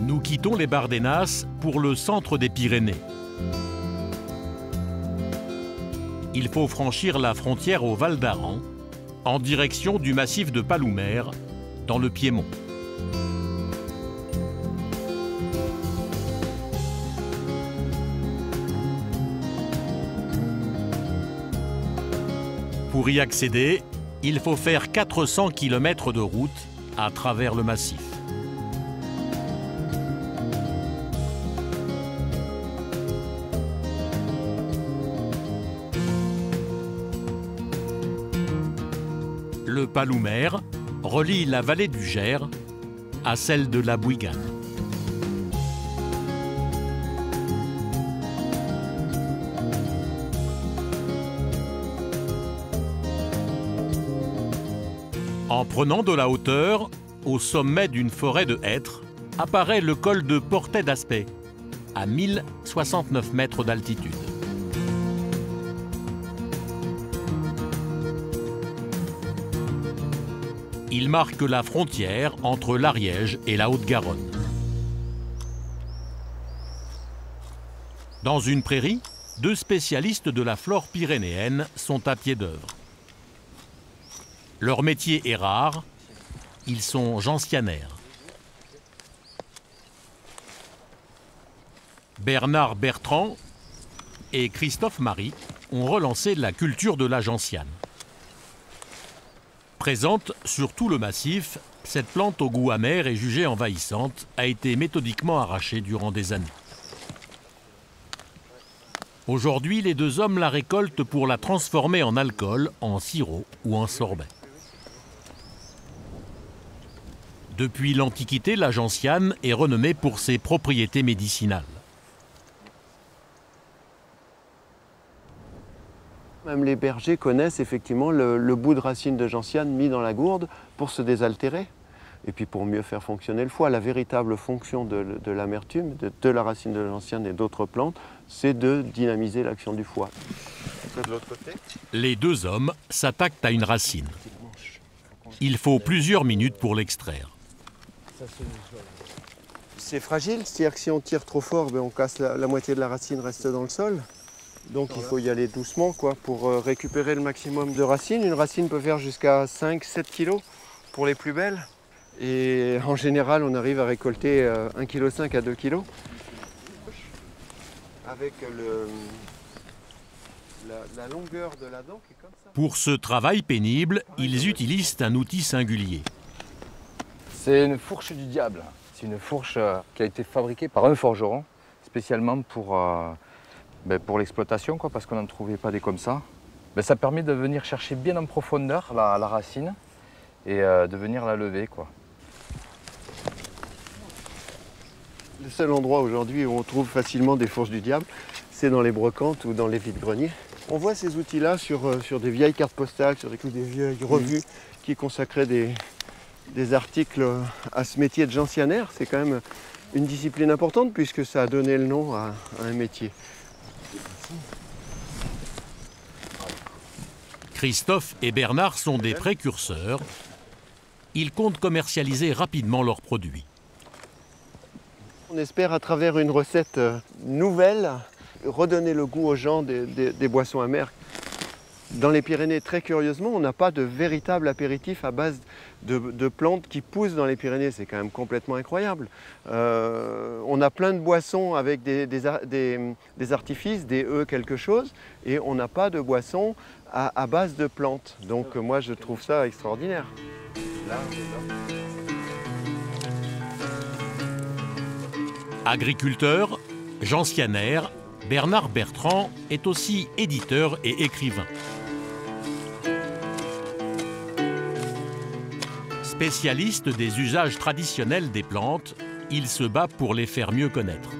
Nous quittons les Bardenas pour le centre des Pyrénées. Il faut franchir la frontière au Val d'Aran, en direction du massif de Paloumère, dans le Piémont. Pour y accéder, il faut faire 400 km de route à travers le massif. Le Paloumère relie la vallée du Gers à celle de la Bouyguane. En prenant de la hauteur, au sommet d'une forêt de hêtres, apparaît le col de Portet d'Aspet, à 1069 mètres d'altitude. Il marque la frontière entre l'Ariège et la Haute-Garonne. Dans une prairie, deux spécialistes de la flore pyrénéenne sont à pied d'œuvre. Leur métier est rare, ils sont gentianaires. Bernard Bertrand et Christophe Marie ont relancé la culture de la gentiane. Présente sur tout le massif, cette plante au goût amer et jugée envahissante a été méthodiquement arrachée durant des années. Aujourd'hui, les deux hommes la récoltent pour la transformer en alcool, en sirop ou en sorbet. Depuis l'Antiquité, la gentiane est renommée pour ses propriétés médicinales. Même les bergers connaissent effectivement le bout de racine de gentiane mis dans la gourde pour se désaltérer et puis pour mieux faire fonctionner le foie. La véritable fonction de l'amertume, de la racine de la gentiane et d'autres plantes, c'est de dynamiser l'action du foie. De l'autre côté. Les deux hommes s'attaquent à une racine. Il faut plusieurs minutes pour l'extraire. C'est fragile, c'est-à-dire que si on tire trop fort, on casse la moitié de la racine reste dans le sol. Donc il faut y aller doucement pour récupérer le maximum de racines. Une racine peut faire jusqu'à 5-7 kg pour les plus belles. Et en général, on arrive à récolter 1,5 kg à 2 kg. Avec la longueur de la dent qui est comme ça. Pour ce travail pénible, ils utilisent un outil singulier. C'est une fourche du diable. C'est une fourche qui a été fabriquée par un forgeron, spécialement pour l'exploitation, parce qu'on n'en trouvait pas des comme ça. Ça permet de venir chercher bien en profondeur la racine et de venir la lever, Le seul endroit aujourd'hui où on trouve facilement des fourches du diable, c'est dans les brocantes ou dans les vides-greniers. On voit ces outils-là sur des vieilles cartes postales, sur des vieilles revues qui consacraient des articles à ce métier de gentianaire. C'est quand même une discipline importante puisque ça a donné le nom à un métier. Christophe et Bernard sont des précurseurs. Ils comptent commercialiser rapidement leurs produits. On espère à travers une recette nouvelle redonner le goût aux gens des boissons amères. Dans les Pyrénées, très curieusement, on n'a pas de véritable apéritif à base de plantes qui poussent dans les Pyrénées. C'est quand même complètement incroyable. On a plein de boissons avec des artifices, des quelque chose, et on n'a pas de boissons à base de plantes. Donc moi, je trouve ça extraordinaire. Agriculteur, gentianaire, Bernard Bertrand est aussi éditeur et écrivain. Spécialiste des usages traditionnels des plantes, il se bat pour les faire mieux connaître.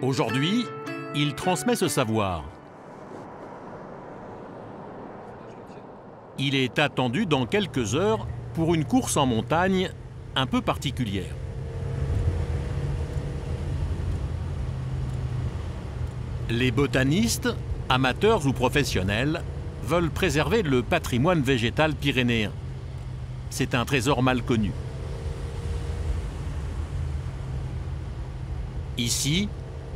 Aujourd'hui, il transmet ce savoir. Il est attendu dans quelques heures pour une course en montagne un peu particulière. Les botanistes, amateurs ou professionnels, veulent préserver le patrimoine végétal pyrénéen. C'est un trésor mal connu. Ici,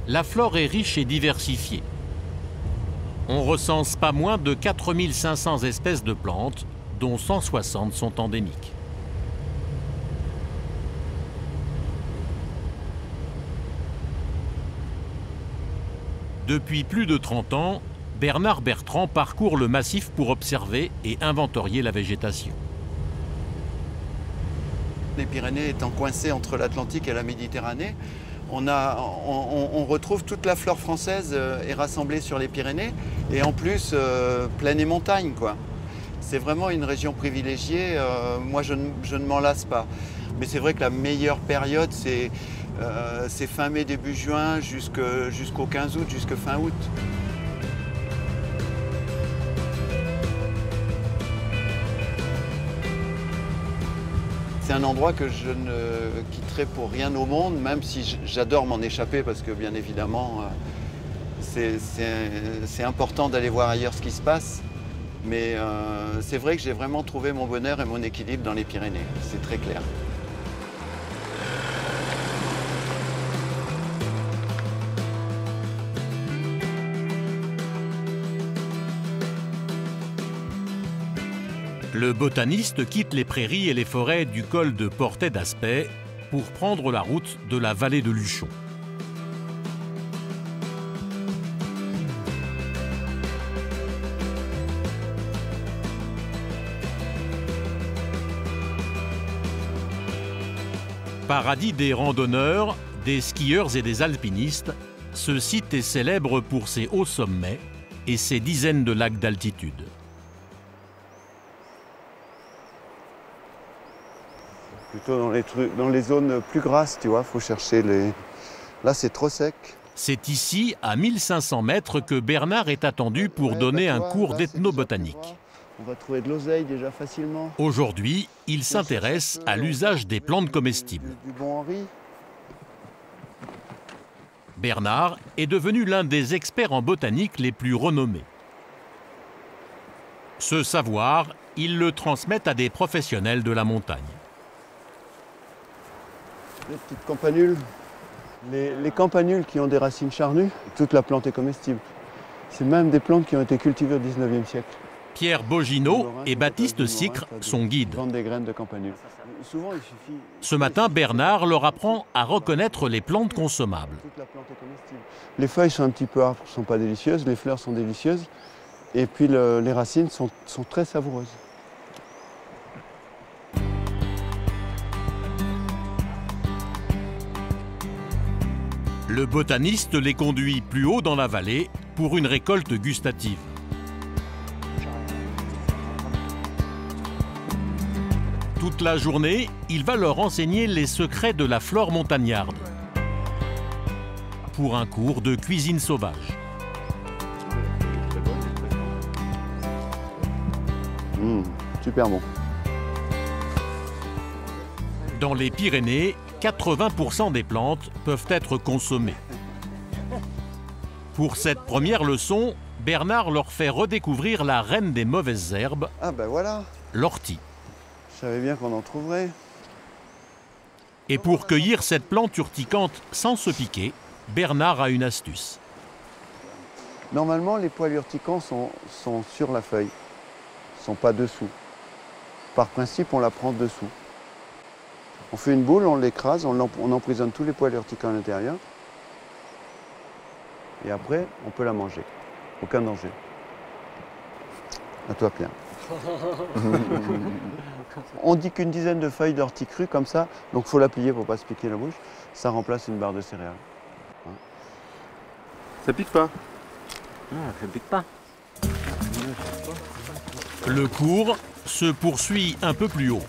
la flore est riche et diversifiée. On recense pas moins de 4500 espèces de plantes, dont 160 sont endémiques. Depuis plus de 30 ans, Bernard Bertrand parcourt le massif pour observer et inventorier la végétation. Les Pyrénées étant coincées entre l'Atlantique et la Méditerranée, on retrouve toute la flore française est rassemblée sur les Pyrénées et en plus plaine et montagne, quoi. C'est vraiment une région privilégiée, moi je ne m'en lasse pas. Mais c'est vrai que la meilleure période c'est fin mai, début juin jusqu'au 15 août, jusqu'à fin août. C'est un endroit que je ne quitterai pour rien au monde, même si j'adore m'en échapper parce que bien évidemment c'est important d'aller voir ailleurs ce qui se passe. Mais c'est vrai que j'ai vraiment trouvé mon bonheur et mon équilibre dans les Pyrénées, c'est très clair. Le botaniste quitte les prairies et les forêts du col de Portet d'Aspet pour prendre la route de la vallée de Luchon. Paradis des randonneurs, des skieurs et des alpinistes, ce site est célèbre pour ses hauts sommets et ses dizaines de lacs d'altitude. Plutôt dans les zones plus grasses, tu vois, faut chercher les... Là, c'est trop sec. C'est ici, à 1500 mètres, que Bernard est attendu pour donner un cours d'ethnobotanique. On va trouver de l'oseille déjà facilement. Aujourd'hui, il s'intéresse à l'usage des plantes comestibles. Du bon Henri. Bernard est devenu l'un des experts en botanique les plus renommés. Ce savoir, il le transmet à des professionnels de la montagne. Les petites campanules. Les campanules qui ont des racines charnues, toute la plante est comestible. C'est même des plantes qui ont été cultivées au 19e siècle. Pierre Bogineau et Baptiste Sicre sont guides. Des graines de campanule. Ce matin, Bernard leur apprend à reconnaître les plantes consommables. Toute la plante est comestible. Les feuilles sont un petit peu âpres, ne sont pas délicieuses, les fleurs sont délicieuses, et puis les racines sont très savoureuses. Le botaniste les conduit plus haut dans la vallée pour une récolte gustative. Toute la journée, il va leur enseigner les secrets de la flore montagnarde pour un cours de cuisine sauvage. Super bon. Dans les Pyrénées, 80% des plantes peuvent être consommées. Pour cette première leçon, Bernard leur fait redécouvrir la reine des mauvaises herbes, voilà. l'ortie. Je savais bien qu'on en trouverait. Et pour cueillir cette plante urticante sans se piquer, Bernard a une astuce. Normalement, les poils urticants sont sur la feuille, ils ne sont pas dessous. Par principe, on la prend dessous. On fait une boule, on l'écrase, on emprisonne tous les poils urticants à l'intérieur. Et après, on peut la manger. Aucun danger. À toi, Pierre. On dit qu'une dizaine de feuilles d'ortie crues comme ça, donc il faut la plier pour ne pas se piquer la bouche, ça remplace une barre de céréales. Ça pique pas? Non, ça pique pas. Le cours se poursuit un peu plus haut.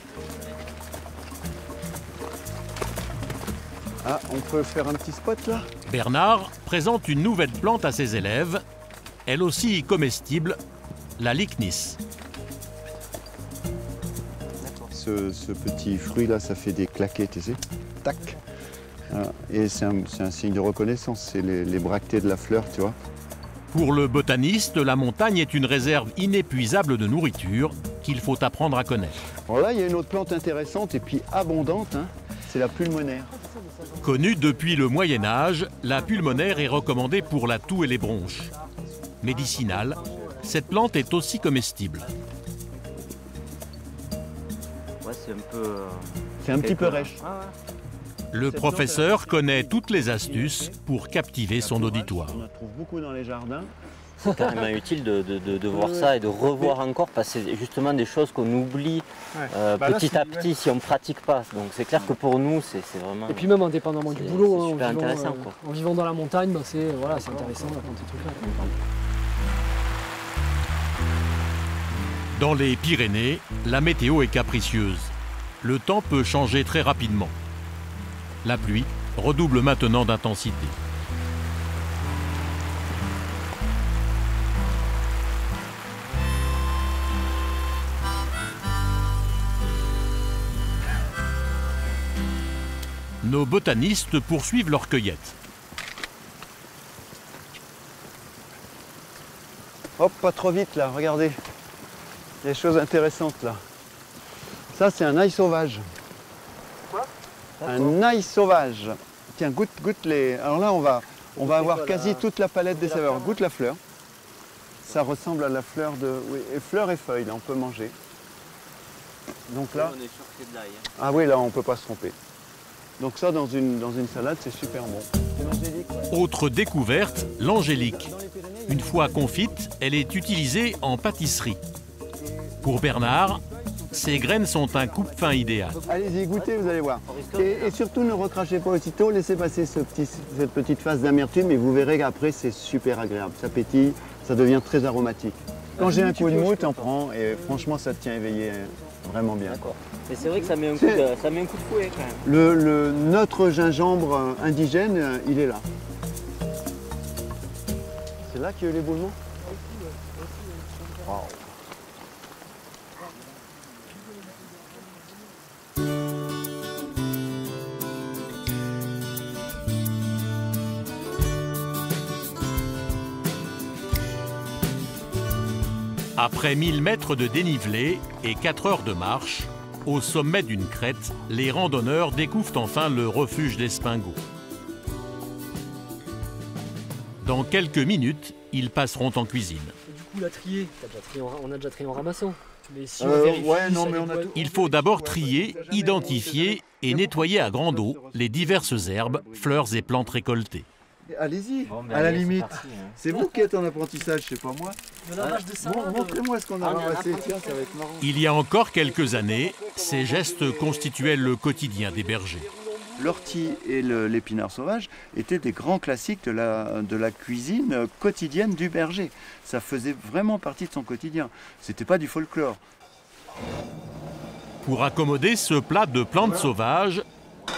Ah, on peut faire un petit spot là? Bernard présente une nouvelle plante à ses élèves, elle aussi comestible, la lychnis. ce petit fruit là, ça fait des claquets, tu sais. Tac. Voilà. Et c'est un signe de reconnaissance, c'est les bractées de la fleur, tu vois. Pour le botaniste, la montagne est une réserve inépuisable de nourriture qu'il faut apprendre à connaître. Alors là, il y a une autre plante intéressante et puis abondante, hein, c'est la pulmonaire. Connue depuis le Moyen-Âge, la pulmonaire est recommandée pour la toux et les bronches. Médicinale, cette plante est aussi comestible. Ouais, c'est un peu... C'est un petit peu rêche. Ah, ouais. Le professeur connaît toutes les astuces pour captiver son auditoire. On en trouve beaucoup dans les jardins. C'est carrément utile de voir ça et de revoir encore, parce que c'est justement des choses qu'on oublie petit à petit si on ne pratique pas. Donc c'est clair que pour nous, c'est vraiment... Et puis même indépendamment du boulot, super intéressant, quoi. En vivant dans la montagne, bah, c'est intéressant d'apprendre ces trucs-là. Dans les Pyrénées, la météo est capricieuse. Le temps peut changer très rapidement. La pluie redouble maintenant d'intensité. Nos botanistes poursuivent leur cueillette. Hop, pas trop vite là, regardez. Il y a des choses intéressantes là. Ça, c'est un ail sauvage. Quoi? Un ail sauvage. Tiens, goûte les... Alors là, on va avoir quasi toute la palette des saveurs. Goûte la fleur. Ça ressemble à la fleur de... Oui, et fleur et feuille, là, on peut manger. Donc là... On est sûr que c'est de l'ail. Ah oui, là, on ne peut pas se tromper. Donc ça, dans une salade, c'est super bon. Autre découverte, l'angélique. Une fois confite, elle est utilisée en pâtisserie. Pour Bernard, ces graines sont un coupe-fin idéal. Allez-y, goûtez, vous allez voir. Et surtout, ne recrachez pas aussitôt, laissez passer cette petite phase d'amertume et vous verrez qu'après, c'est super agréable. Ça pétille, ça devient très aromatique. Quand j'ai un coup de mou, t'en prends et franchement, ça te tient éveillé vraiment bien. D'accord. Et c'est vrai que ça met un coup de fouet quand même. Notre gingembre indigène, il est là. C'est là qu'il y a eu l'éboulement ? Wow. Après 1000 mètres de dénivelé et 4 heures de marche, au sommet d'une crête, les randonneurs découvrent enfin le refuge d'Espingo. Dans quelques minutes, ils passeront en cuisine. Du coup, la trier, on a déjà trié en ramassant. Mais si il faut d'abord trier, identifier et nettoyer à grande eau les diverses herbes, fleurs et plantes récoltées. Allez-y, à la limite. C'est vous qui êtes en apprentissage, c'est pas moi. Montrez-moi ce qu'on a ramassé. Tiens, ça va être marrant. Il y a encore quelques années, ces gestes constituaient le quotidien des bergers. L'ortie et l'épinard sauvage étaient des grands classiques de la cuisine quotidienne du berger. Ça faisait vraiment partie de son quotidien. C'était pas du folklore. Pour accommoder ce plat de plantes sauvages,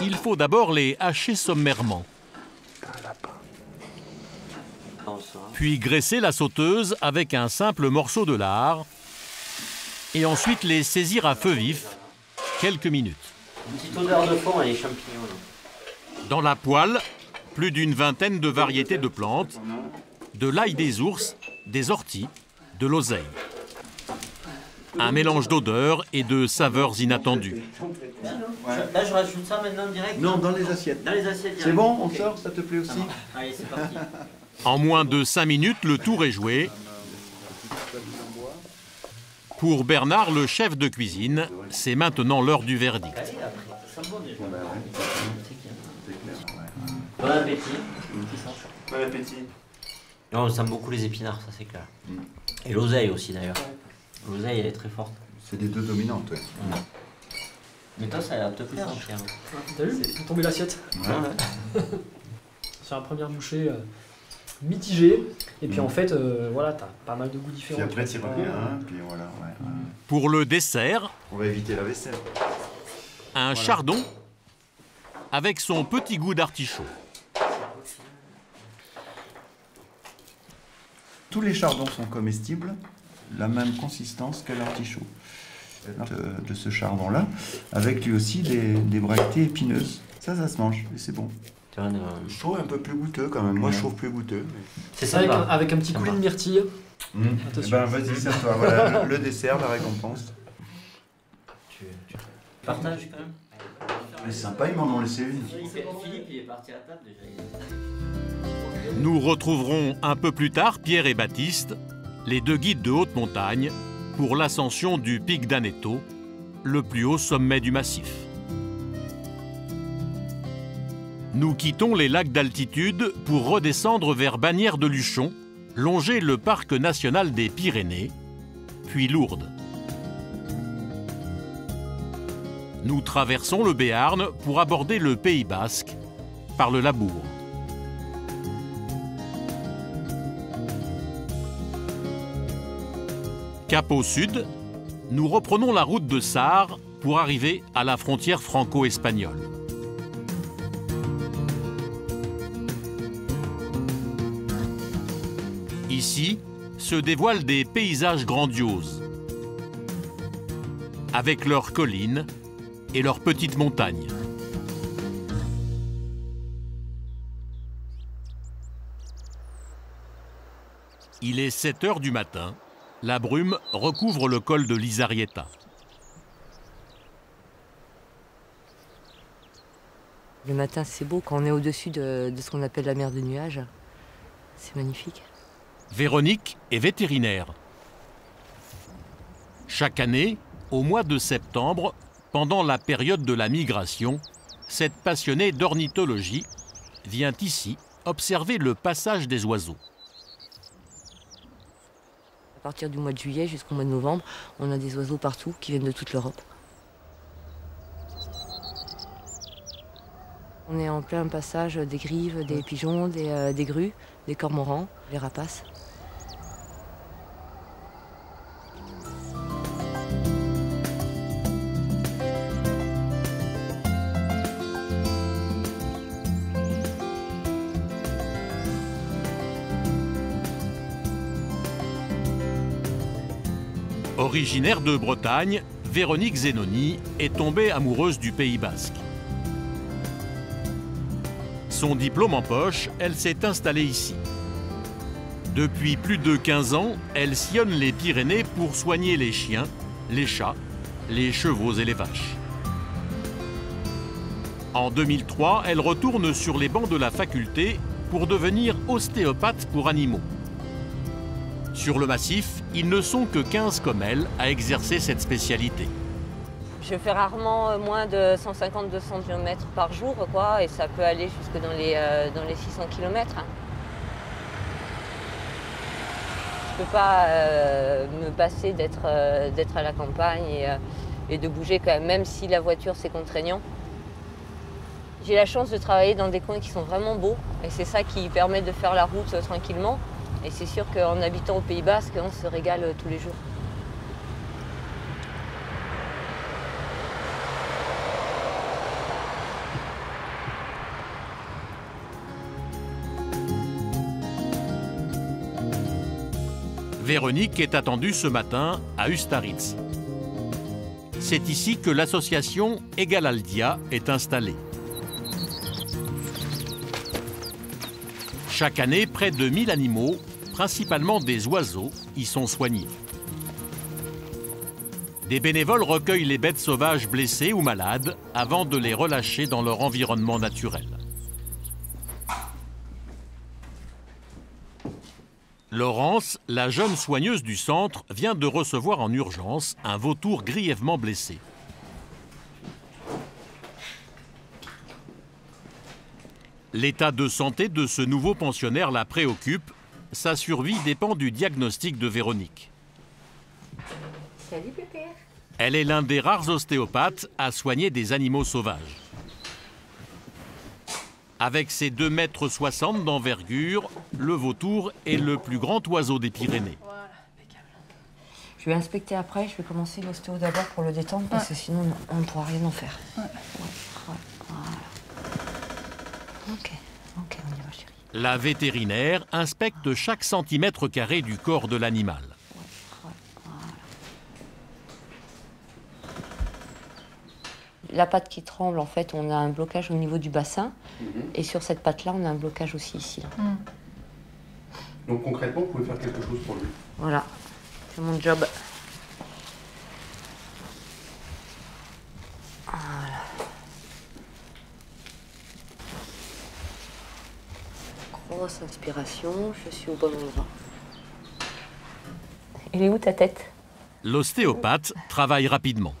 il faut d'abord les hacher sommairement. Puis graisser la sauteuse avec un simple morceau de lard et ensuite les saisir à feu vif quelques minutes. Une petite odeur de fond et les champignons. Dans la poêle, plus d'une vingtaine de variétés de plantes, de l'ail des ours, des orties, de l'oseille. Un mélange d'odeurs et de saveurs inattendues. Là, je rajoute ça maintenant direct. Non, dans les assiettes. Dans les assiettes. C'est bon, on sort, ça te plaît aussi? Allez, c'est parti. En moins de 5 minutes, le tour est joué. Pour Bernard, le chef de cuisine, c'est maintenant l'heure du verdict. Bon appétit. Bon appétit. On sent beaucoup les épinards, ça c'est clair. Et l'oseille aussi d'ailleurs. L'oseille, elle est très forte. C'est les deux dominantes, ouais. Mais toi, ça a l'air de te plaire, Pierre. T'as vu? C'est tombé l'assiette. Ouais. Sur la première bouchée mitigée. Et puis en fait, voilà, t'as pas mal de goûts différents. Puis après, c'est pas bien, hein. Puis voilà, ouais. Pour le dessert, on va éviter la vaisselle. Un chardon avec son petit goût d'artichaut. Tous les chardons sont comestibles, la même consistance que l'artichaut. de ce chardon-là, avec lui aussi des bractées épineuses. Ça se mange, et c'est bon. Je trouve un peu plus goûteux quand même. Moi, je trouve plus goûteux. Mais... C'est ça, avec un petit coulis de myrtille. Eh ben, vas-y, serre-toi. Voilà, le dessert, la récompense. Tu partages quand même. C'est sympa, ils m'en ont laissé une. Philippe, il est parti à table déjà. Nous retrouverons un peu plus tard Pierre et Baptiste, les deux guides de haute montagne, pour l'ascension du pic d'Aneto, le plus haut sommet du massif. Nous quittons les lacs d'altitude pour redescendre vers Bagnères de Luchon, longer le parc national des Pyrénées, puis Lourdes. Nous traversons le Béarn pour aborder le Pays basque par le Labourd. Cap au sud, nous reprenons la route de Sarre pour arriver à la frontière franco-espagnole. Ici se dévoilent des paysages grandioses, avec leurs collines et leurs petites montagnes. Il est 7 heures du matin. La brume recouvre le col de l'Isarieta. Le matin, c'est beau quand on est au-dessus de ce qu'on appelle la mer de nuages. C'est magnifique. Véronique est vétérinaire. Chaque année, au mois de septembre, pendant la période de la migration, cette passionnée d'ornithologie vient ici observer le passage des oiseaux. À partir du mois de juillet jusqu'au mois de novembre, on a des oiseaux partout qui viennent de toute l'Europe. On est en plein passage des grives, des pigeons, des grues, des cormorans, des rapaces. Originaire de Bretagne, Véronique Zenoni est tombée amoureuse du Pays basque. Son diplôme en poche, elle s'est installée ici. Depuis plus de 15 ans, elle sillonne les Pyrénées pour soigner les chiens, les chats, les chevaux et les vaches. En 2003, elle retourne sur les bancs de la faculté pour devenir ostéopathe pour animaux. Sur le massif, ils ne sont que 15 comme elle à exercer cette spécialité. Je fais rarement moins de 150-200 km par jour, quoi, et ça peut aller jusque dans les 600 km. Je ne peux pas me passer d'être à la campagne et de bouger quand même si la voiture c'est contraignant. J'ai la chance de travailler dans des coins qui sont vraiment beaux, et c'est ça qui permet de faire la route tranquillement. Et c'est sûr qu'en habitant au Pays basque, on se régale tous les jours. Véronique est attendue ce matin à Ustaritz. C'est ici que l'association Egalaldia est installée. Chaque année, près de 1000 animaux, principalement des oiseaux, y sont soignés. Des bénévoles recueillent les bêtes sauvages blessées ou malades avant de les relâcher dans leur environnement naturel. Laurence, la jeune soigneuse du centre, vient de recevoir en urgence un vautour grièvement blessé. L'état de santé de ce nouveau pensionnaire la préoccupe. Sa survie dépend du diagnostic de Véronique. Salut Pépère. Elle est l'un des rares ostéopathes à soigner des animaux sauvages. Avec ses 2,60 m d'envergure, le vautour est le plus grand oiseau des Pyrénées. Je vais inspecter après, je vais commencer l'ostéo d'abord pour le détendre, parce que sinon on ne pourra rien en faire. Voilà. Ok, on y va chérie. La vétérinaire inspecte chaque centimètre carré du corps de l'animal. La patte qui tremble, en fait, on a un blocage au niveau du bassin. Et sur cette patte-là, on a un blocage aussi ici. Là. Donc concrètement, vous pouvez faire quelque chose pour lui. Voilà, c'est mon job. Voilà. Grosse inspiration, je suis au bon endroit. Elle est où ta tête? L'ostéopathe travaille rapidement.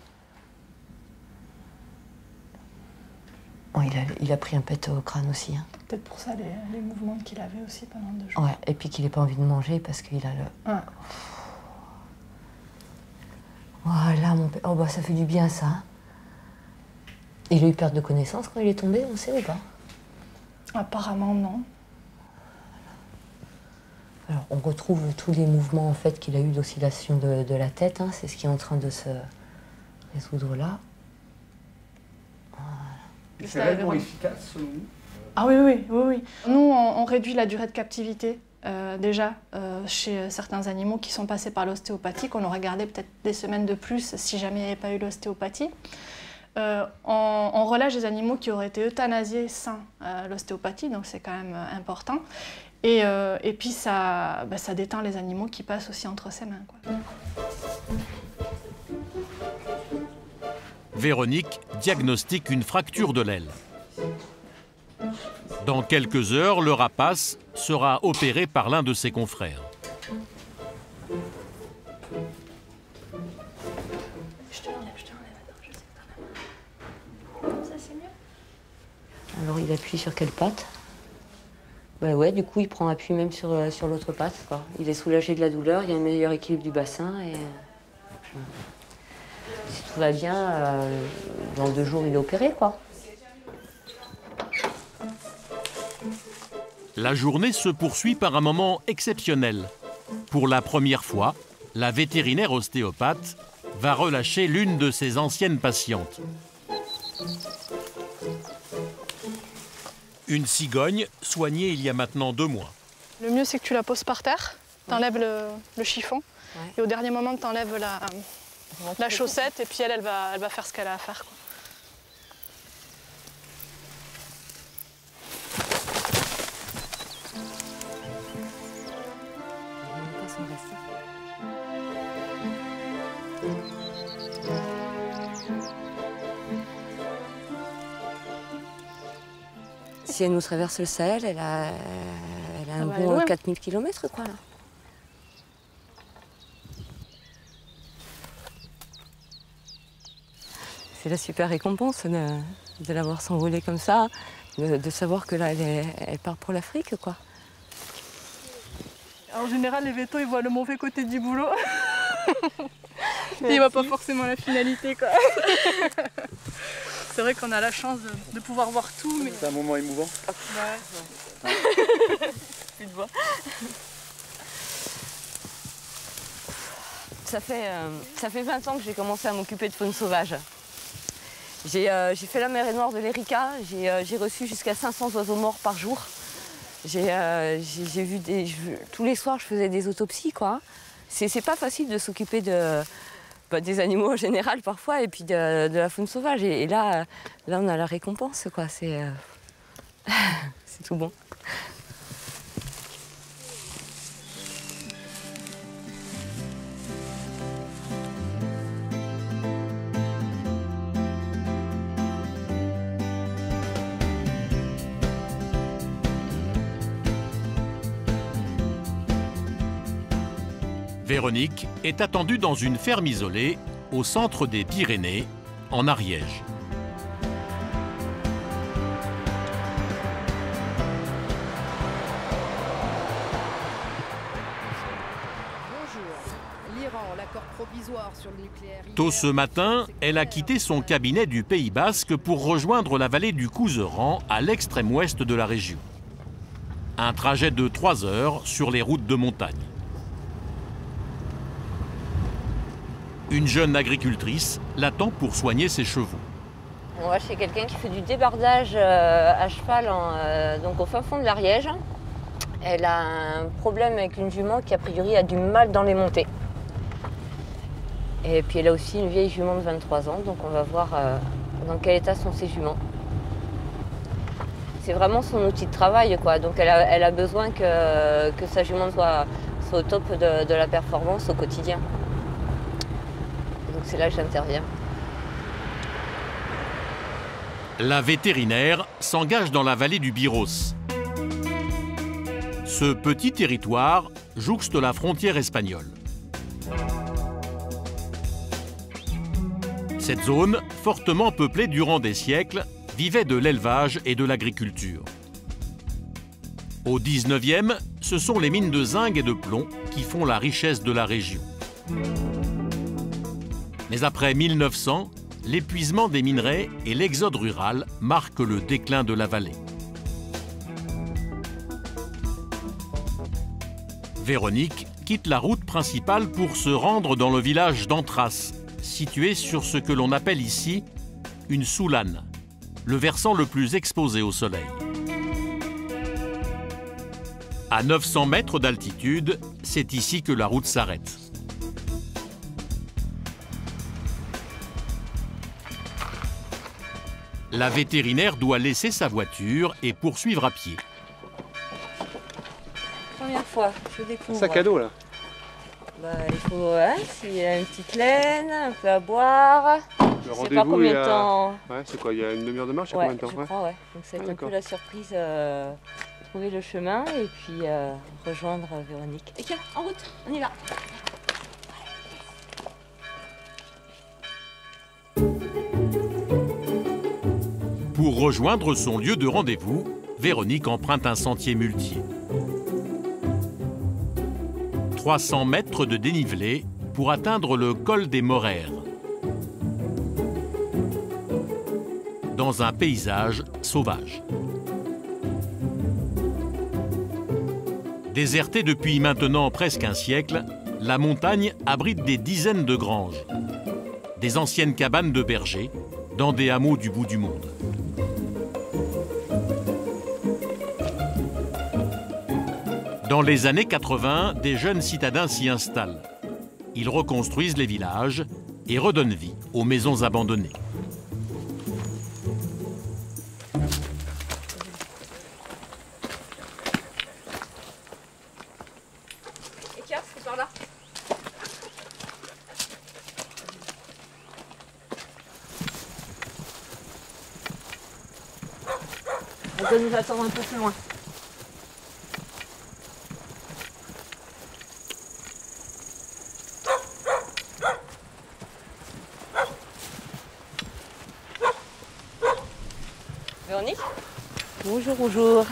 Oh, il a pris un pet au crâne aussi. Hein. Peut-être pour ça les mouvements qu'il avait aussi pendant 2 jours. Ouais, et puis qu'il n'ait pas envie de manger parce qu'il a le... Ouais. Voilà, mon père. Oh, bah ça fait du bien, ça. Il a eu perte de connaissance quand il est tombé, on sait ou pas? Apparemment, non. Alors, on retrouve tous les mouvements en fait qu'il a eu d'oscillation de la tête. Hein. C'est ce qui est en train de se résoudre là. Voilà. C'est réellement efficace selon vous? Ah oui. Nous, on réduit la durée de captivité. Déjà, chez certains animaux qui sont passés par l'ostéopathie, qu'on aurait gardé peut-être des semaines de plus si jamais il n'y avait pas eu l'ostéopathie. On relâche des animaux qui auraient été euthanasiés sans l'ostéopathie, donc c'est quand même important. Et puis ça détend les animaux qui passent aussi entre ses mains, quoi. Véronique diagnostique une fracture de l'aile. Dans quelques heures, le rapace sera opéré par l'un de ses confrères. Je te l'enlève, attends, je sais que t'en as marre. Comme ça, c'est mieux? Alors il appuie sur quelle patte? Bah ouais, du coup il prend appui même sur l'autre patte, quoi. Il est soulagé de la douleur, il y a un meilleur équilibre du bassin et si tout va bien, dans 2 jours il est opéré, quoi. La journée se poursuit par un moment exceptionnel. Pour la première fois, la vétérinaire ostéopathe va relâcher l'une de ses anciennes patientes. Une cigogne soignée il y a maintenant 2 mois. Le mieux, c'est que tu la poses par terre, t'enlèves le chiffon, et au dernier moment, t'enlèves la chaussette, et puis elle va faire ce qu'elle a à faire, quoi. Si elle nous traverse le Sahel, elle a un bon 4000 km, quoi, là. C'est la super récompense de l'avoir s'envolée comme ça, de savoir que là, elle part pour l'Afrique, quoi. En général, les vétos, ils voient le mauvais côté du boulot. Ils voient pas forcément la finalité, quoi. C'est vrai qu'on a la chance de pouvoir voir tout, mais... C'est un moment émouvant. Ouais. Plus de voix. Ça fait 20 ans que j'ai commencé à m'occuper de faune sauvage. J'ai fait la mer noire de l'Erika, j'ai reçu jusqu'à 500 oiseaux morts par jour. J'ai vu tous les soirs, je faisais des autopsies, quoi. C'est pas facile de s'occuper des animaux en général parfois, et puis de la faune sauvage. Et là, on a la récompense, quoi. C'est tout bon. Véronique est attendue dans une ferme isolée au centre des Pyrénées, en Ariège. Tôt ce matin, elle a quitté son cabinet du Pays Basque pour rejoindre la vallée du Couserans, à l'extrême ouest de la région. Un trajet de 3 heures sur les routes de montagne. Une jeune agricultrice l'attend pour soigner ses chevaux. On va chez quelqu'un qui fait du débardage à cheval donc au fin fond de l'Ariège. Elle a un problème avec une jument qui a priori a du mal dans les montées. Et puis elle a aussi une vieille jument de 23 ans, donc on va voir dans quel état sont ses juments. C'est vraiment son outil de travail, quoi. Donc elle a besoin que sa jument soit au top de la performance au quotidien. Donc c'est là que j'interviens. La vétérinaire s'engage dans la vallée du Byros. Ce petit territoire jouxte la frontière espagnole. Cette zone, fortement peuplée durant des siècles, vivait de l'élevage et de l'agriculture. Au 19e, ce sont les mines de zinc et de plomb qui font la richesse de la région. Mais après 1900, l'épuisement des minerais et l'exode rural marquent le déclin de la vallée. Véronique quitte la route principale pour se rendre dans le village d'Antras, situé sur ce que l'on appelle ici une soulane, le versant le plus exposé au soleil. À 900 mètres d'altitude, c'est ici que la route s'arrête. La vétérinaire doit laisser sa voiture et poursuivre à pied. Première fois, je découvre. Sac à dos là. Il faut s'il y a une petite laine, un peu à boire. Le je sais pas combien de temps. Ouais, c'est quoi, il y a une demi-heure de marche, Ouais, combien de temps? Je crois, ouais. Donc ça va être un peu la surprise, trouver le chemin et puis rejoindre Véronique. Et tiens, en route, on y va. Pour rejoindre son lieu de rendez-vous, Véronique emprunte un sentier muletier. 300 mètres de dénivelé pour atteindre le col des Morères. Dans un paysage sauvage. Désertée depuis maintenant presque un siècle, la montagne abrite des dizaines de granges, des anciennes cabanes de bergers, dans des hameaux du bout du monde. Dans les années 80, des jeunes citadins s'y installent. Ils reconstruisent les villages et redonnent vie aux maisons abandonnées. Et tiens, c'est par là. On doit nous attendre un peu plus loin. Véronique ? Bonjour, bonjour.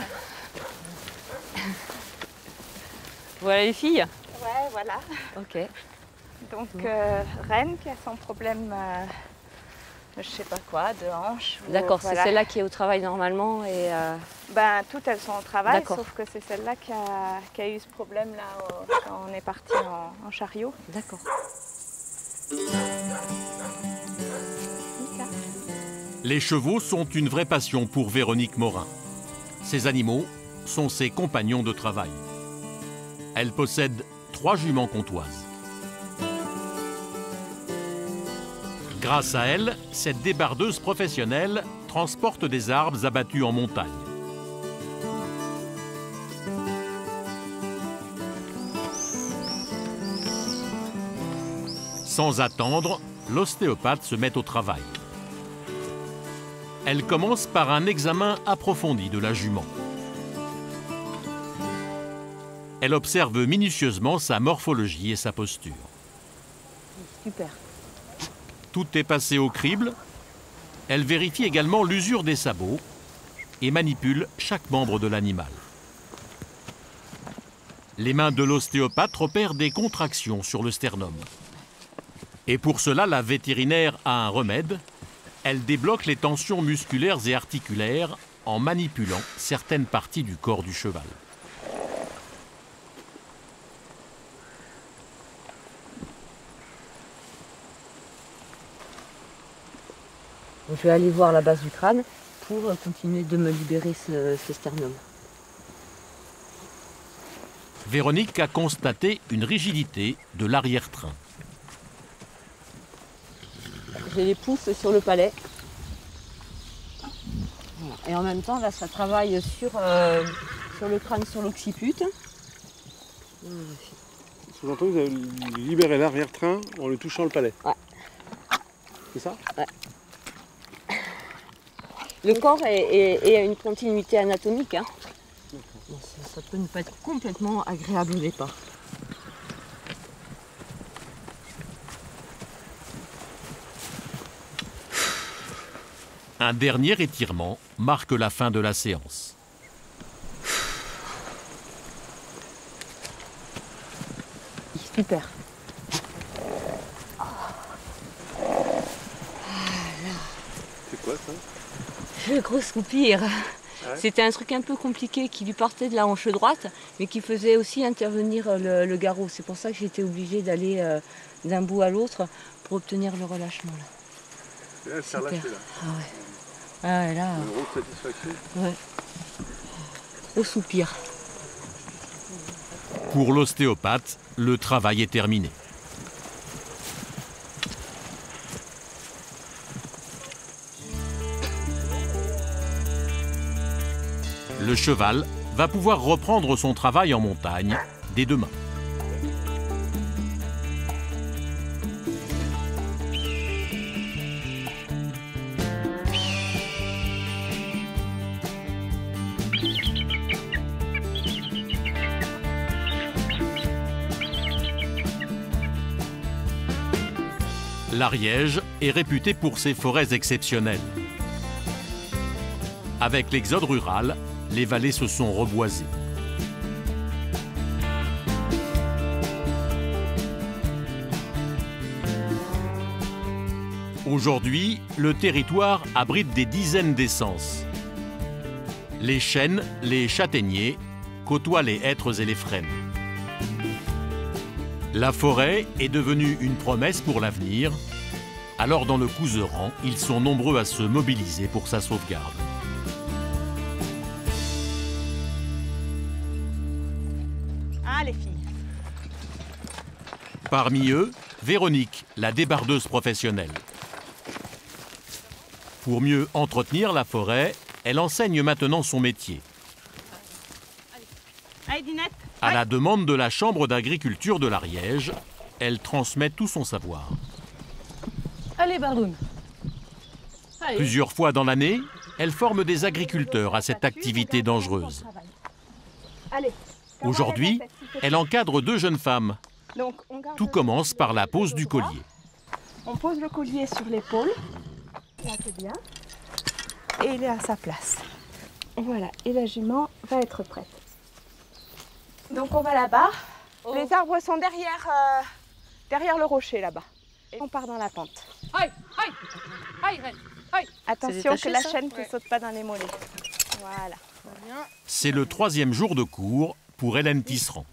Voilà les filles ? Ouais, voilà. Ok. Donc Reine qui a son problème, je sais pas quoi, de hanche. D'accord, voilà. c'est celle-là qui est au travail normalement et... Ben, toutes elles sont au travail, D'accord. sauf que c'est celle-là qui a eu ce problème-là quand on est parti en chariot. D'accord. Les chevaux sont une vraie passion pour Véronique Morin. Ces animaux sont ses compagnons de travail. Elle possède 3 juments comtoises. Grâce à elle, cette débardeuse professionnelle transporte des arbres abattus en montagne. Sans attendre, l'ostéopathe se met au travail. Elle commence par un examen approfondi de la jument. Elle observe minutieusement sa morphologie et sa posture. Super. Tout est passé au crible. Elle vérifie également l'usure des sabots et manipule chaque membre de l'animal. Les mains de l'ostéopathe repèrent des contractions sur le sternum. Et pour cela, la vétérinaire a un remède. Elle débloque les tensions musculaires et articulaires en manipulant certaines parties du corps du cheval. Je vais aller voir la base du crâne pour continuer de me libérer ce sternum. Véronique a constaté une rigidité de l'arrière-train. J'ai les pouces sur le palais. Et en même temps, là, ça travaille sur le crâne, sur l'occiput. Sous-entendu, vous avez libéré l'arrière-train en le touchant le palais. Ouais. C'est ça? Ouais. Le corps est une continuité anatomique. Hein. Ça peut ne pas être complètement agréable au départ. Un dernier étirement marque la fin de la séance. Super. C'est quoi ça? Le gros soupir. Ouais. C'était un truc un peu compliqué qui lui partait de la hanche droite, mais qui faisait aussi intervenir le garrot. C'est pour ça que j'ai été obligée d'aller d'un bout à l'autre pour obtenir le relâchement. Là. Et là, elle s'est relâchée là. Ah ouais. Ah ouais, là. Une grosse satisfaction. Ouais. Au soupir. Pour l'ostéopathe, le travail est terminé. Le cheval va pouvoir reprendre son travail en montagne dès demain. L'Ariège est réputé pour ses forêts exceptionnelles. Avec l'exode rural, les vallées se sont reboisées. Aujourd'hui, le territoire abrite des dizaines d'essences. Les chênes, les châtaigniers côtoient les hêtres et les frênes. La forêt est devenue une promesse pour l'avenir. Alors dans le Couserans, ils sont nombreux à se mobiliser pour sa sauvegarde. Ah, les filles. Parmi eux, Véronique, la débardeuse professionnelle. Pour mieux entretenir la forêt, elle enseigne maintenant son métier. Allez, Dinette. À la demande de la Chambre d'agriculture de l'Ariège, elle transmet tout son savoir. Allez, Bardoun. Allez. Plusieurs fois dans l'année, elle forme des agriculteurs à cette activité dangereuse. Aujourd'hui, elle encadre 2 jeunes femmes. Tout commence par la pose du collier. On pose le collier sur l'épaule. Là, c'est bien. Et il est à sa place. Voilà, et la jument va être prête. Donc on va là-bas. Les arbres sont derrière le rocher là-bas. Et on part dans la pente. Aïe, aïe, aïe, aïe, aïe. Attention détaché, que la ça? chaîne ne saute pas dans les mollets. Voilà. C'est le 3e jour de cours pour Hélène Tisserand.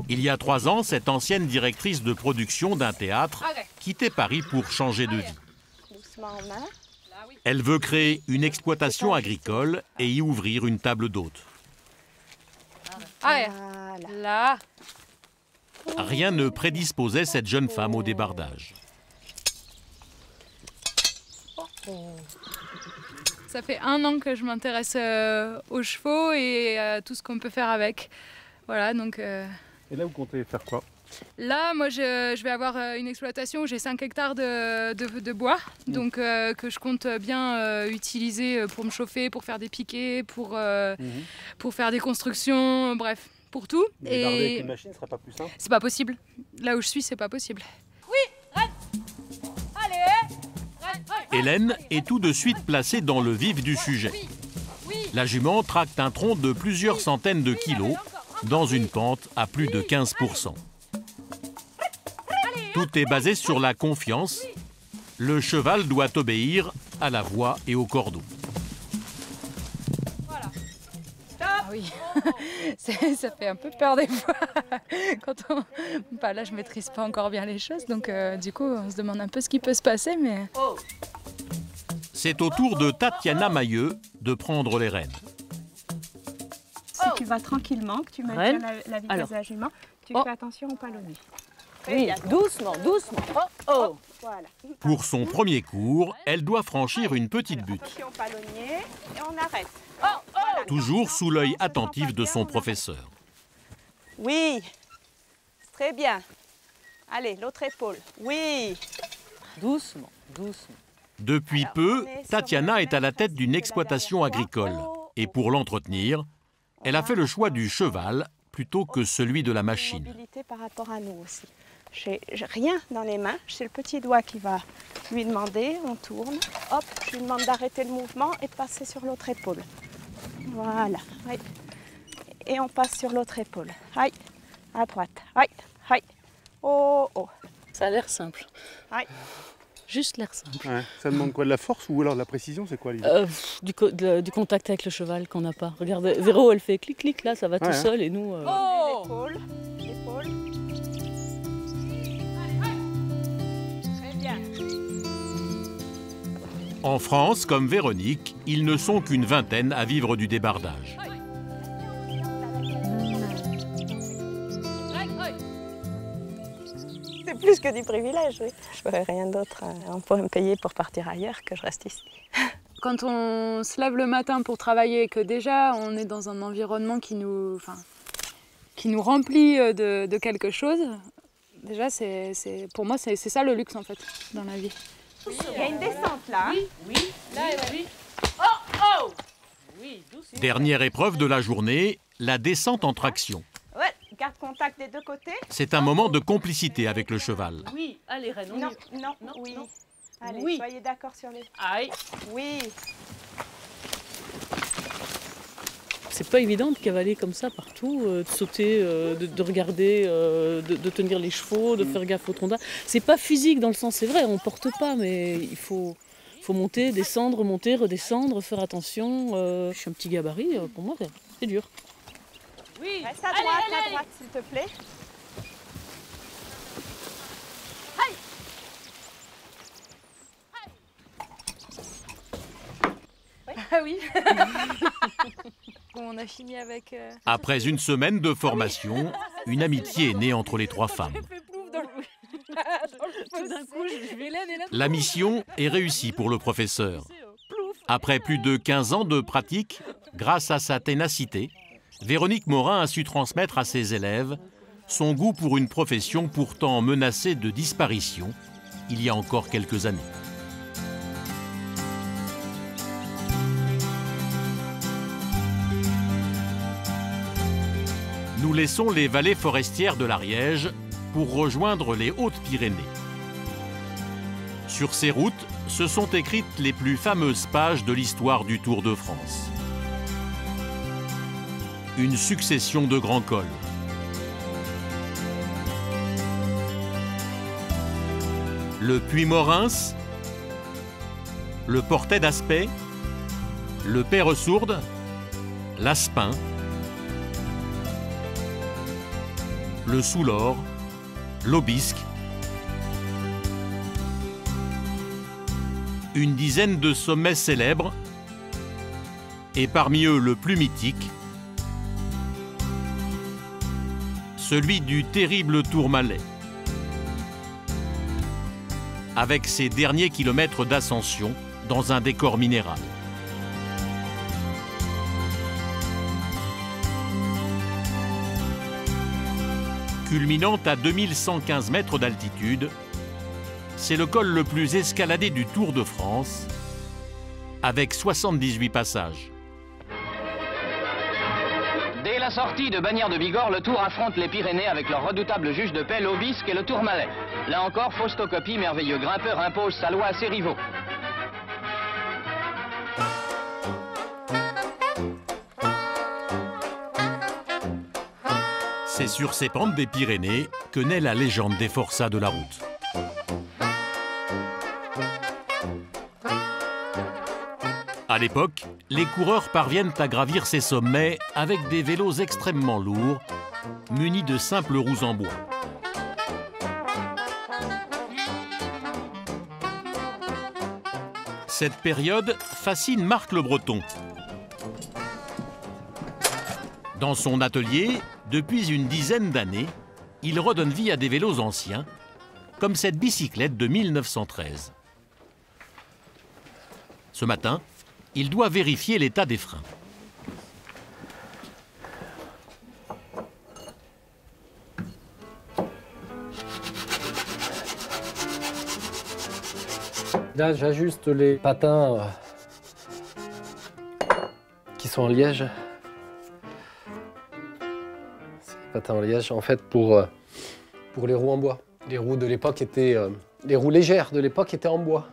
Il y a 3 ans, cette ancienne directrice de production d'un théâtre quittait Paris pour changer de vie. Doucement en main. Elle veut créer une exploitation agricole et y ouvrir une table d'hôtes. Allez, là. Rien ne prédisposait cette jeune femme au débardage. Ça fait 1 an que je m'intéresse aux chevaux et à tout ce qu'on peut faire avec. Voilà, donc... Et là, vous comptez faire quoi? Là, moi, je vais avoir une exploitation où j'ai 5 hectares de bois, donc que je compte bien utiliser pour me chauffer, pour faire des piquets, pour faire des constructions, bref, pour tout. Mais barder avec une machine, ce serait pas plus simple? C'est pas possible. Là où je suis, c'est pas possible. Oui, Reine. Allez, Reine. Hélène est tout de suite placée dans le vif du sujet. La jument tracte un tronc de plusieurs centaines de kilos dans une pente à plus de 15%. Tout est basé sur la confiance. Le cheval doit obéir à la voix et au cordeau. Ah oui, ça fait un peu peur des fois. Quand là, je maîtrise pas encore bien les choses, donc du coup, on se demande un peu ce qui peut se passer, mais... C'est au tour de Tatiana Mailleux de prendre les rênes. Si tu vas tranquillement, que tu maintiens la vitesse de la jument, tu fais attention au palonnier. Oui, doucement, doucement. Oh, oh. Voilà. Pour son premier cours, elle doit franchir une petite butte. Attention au palonnier et on arrête. Toujours sous l'œil attentif de son professeur. Oui, très bien. Allez, l'autre épaule. Oui. Doucement, doucement. Depuis peu, Tatiana est à la tête d'une exploitation agricole. Et pour l'entretenir, elle a fait le choix du cheval plutôt que celui de la machine. Mobilité par rapport à nous aussi. J'ai rien dans les mains, c'est le petit doigt qui va lui demander, on tourne, hop, je lui demande d'arrêter le mouvement et de passer sur l'autre épaule. Voilà, oui. Et on passe sur l'autre épaule. Aïe, à droite, aïe, aïe, oh, oh. Ça a l'air simple. Aïe. Juste l'air simple. Ouais, ça demande quoi, de la force ou alors de la précision, c'est quoi l'idée? Du contact avec le cheval qu'on n'a pas. Regardez, Véro, elle fait clic clic, là ça va tout seul et nous... Oh, l'épaule, l'épaule. Très bien. En France, comme Véronique, ils ne sont qu'une vingtaine à vivre du débardage. C'est plus que du privilège, oui. Je ne ferais rien d'autre. On pourrait me payer pour partir ailleurs que je reste ici. Quand on se lève le matin pour travailler et que déjà on est dans un environnement qui nous remplit de quelque chose, déjà pour moi c'est ça le luxe en fait dans la vie. Il y a une descente là. Oui, oui, là, oui. Oh, oh. Oui, doucement. Dernière épreuve de la journée, la descente en traction. Ouais, garde contact des deux côtés. C'est un moment de complicité avec le cheval. Oui, allez Reine, on non, y va. non, oui. Non. Allez, Oui. soyez d'accord sur les... Aïe. Oui. C'est pas évident de cavaler comme ça partout, de sauter, de regarder, de tenir les chevaux, de faire gaffe au tronc d'arbre. C'est pas physique dans le sens, c'est vrai, on porte pas, mais il faut monter, descendre, monter, redescendre, faire attention. Je suis un petit gabarit, pour moi c'est dur. Oui. Reste à droite, s'il te plaît. Ah oui. Bon, on a fini avec... Après une semaine de formation, une amitié est née entre les trois femmes. La mission est réussie pour le professeur. Après plus de 15 ans de pratique, grâce à sa ténacité, Véronique Morin a su transmettre à ses élèves son goût pour une profession pourtant menacée de disparition il y a encore quelques années. Nous laissons les vallées forestières de l'Ariège pour rejoindre les Hautes-Pyrénées. Sur ces routes, se sont écrites les plus fameuses pages de l'histoire du Tour de France. Une succession de grands cols. Le Puy-Morens, le Portet d'Aspet, le Peyresourde, l'Aspin, le Soulor, l'Aubisque, une dizaine de sommets célèbres, et parmi eux le plus mythique, celui du terrible Tourmalet. Avec ses derniers kilomètres d'ascension dans un décor minéral. Culminant à 2115 mètres d'altitude, c'est le col le plus escaladé du Tour de France, avec 78 passages. Dès la sortie de Bagnères de Bigorre, le Tour affronte les Pyrénées avec leur redoutable juge de paix, l'Aubisque et le Tourmalet. Là encore, Faustocopie, merveilleux grimpeur, impose sa loi à ses rivaux. C'est sur ces pentes des Pyrénées que naît la légende des forçats de la route. À l'époque, les coureurs parviennent à gravir ces sommets avec des vélos extrêmement lourds, munis de simples roues en bois. Cette période fascine Marc Le Breton. Dans son atelier, depuis une dizaine d'années, il redonne vie à des vélos anciens comme cette bicyclette de 1913. Ce matin, il doit vérifier l'état des freins. Là, j'ajuste les patins qui sont en liège. C'est des patins en liège, en fait, pour les roues en bois. Les roues de l'époque étaient... les roues légères de l'époque étaient en bois.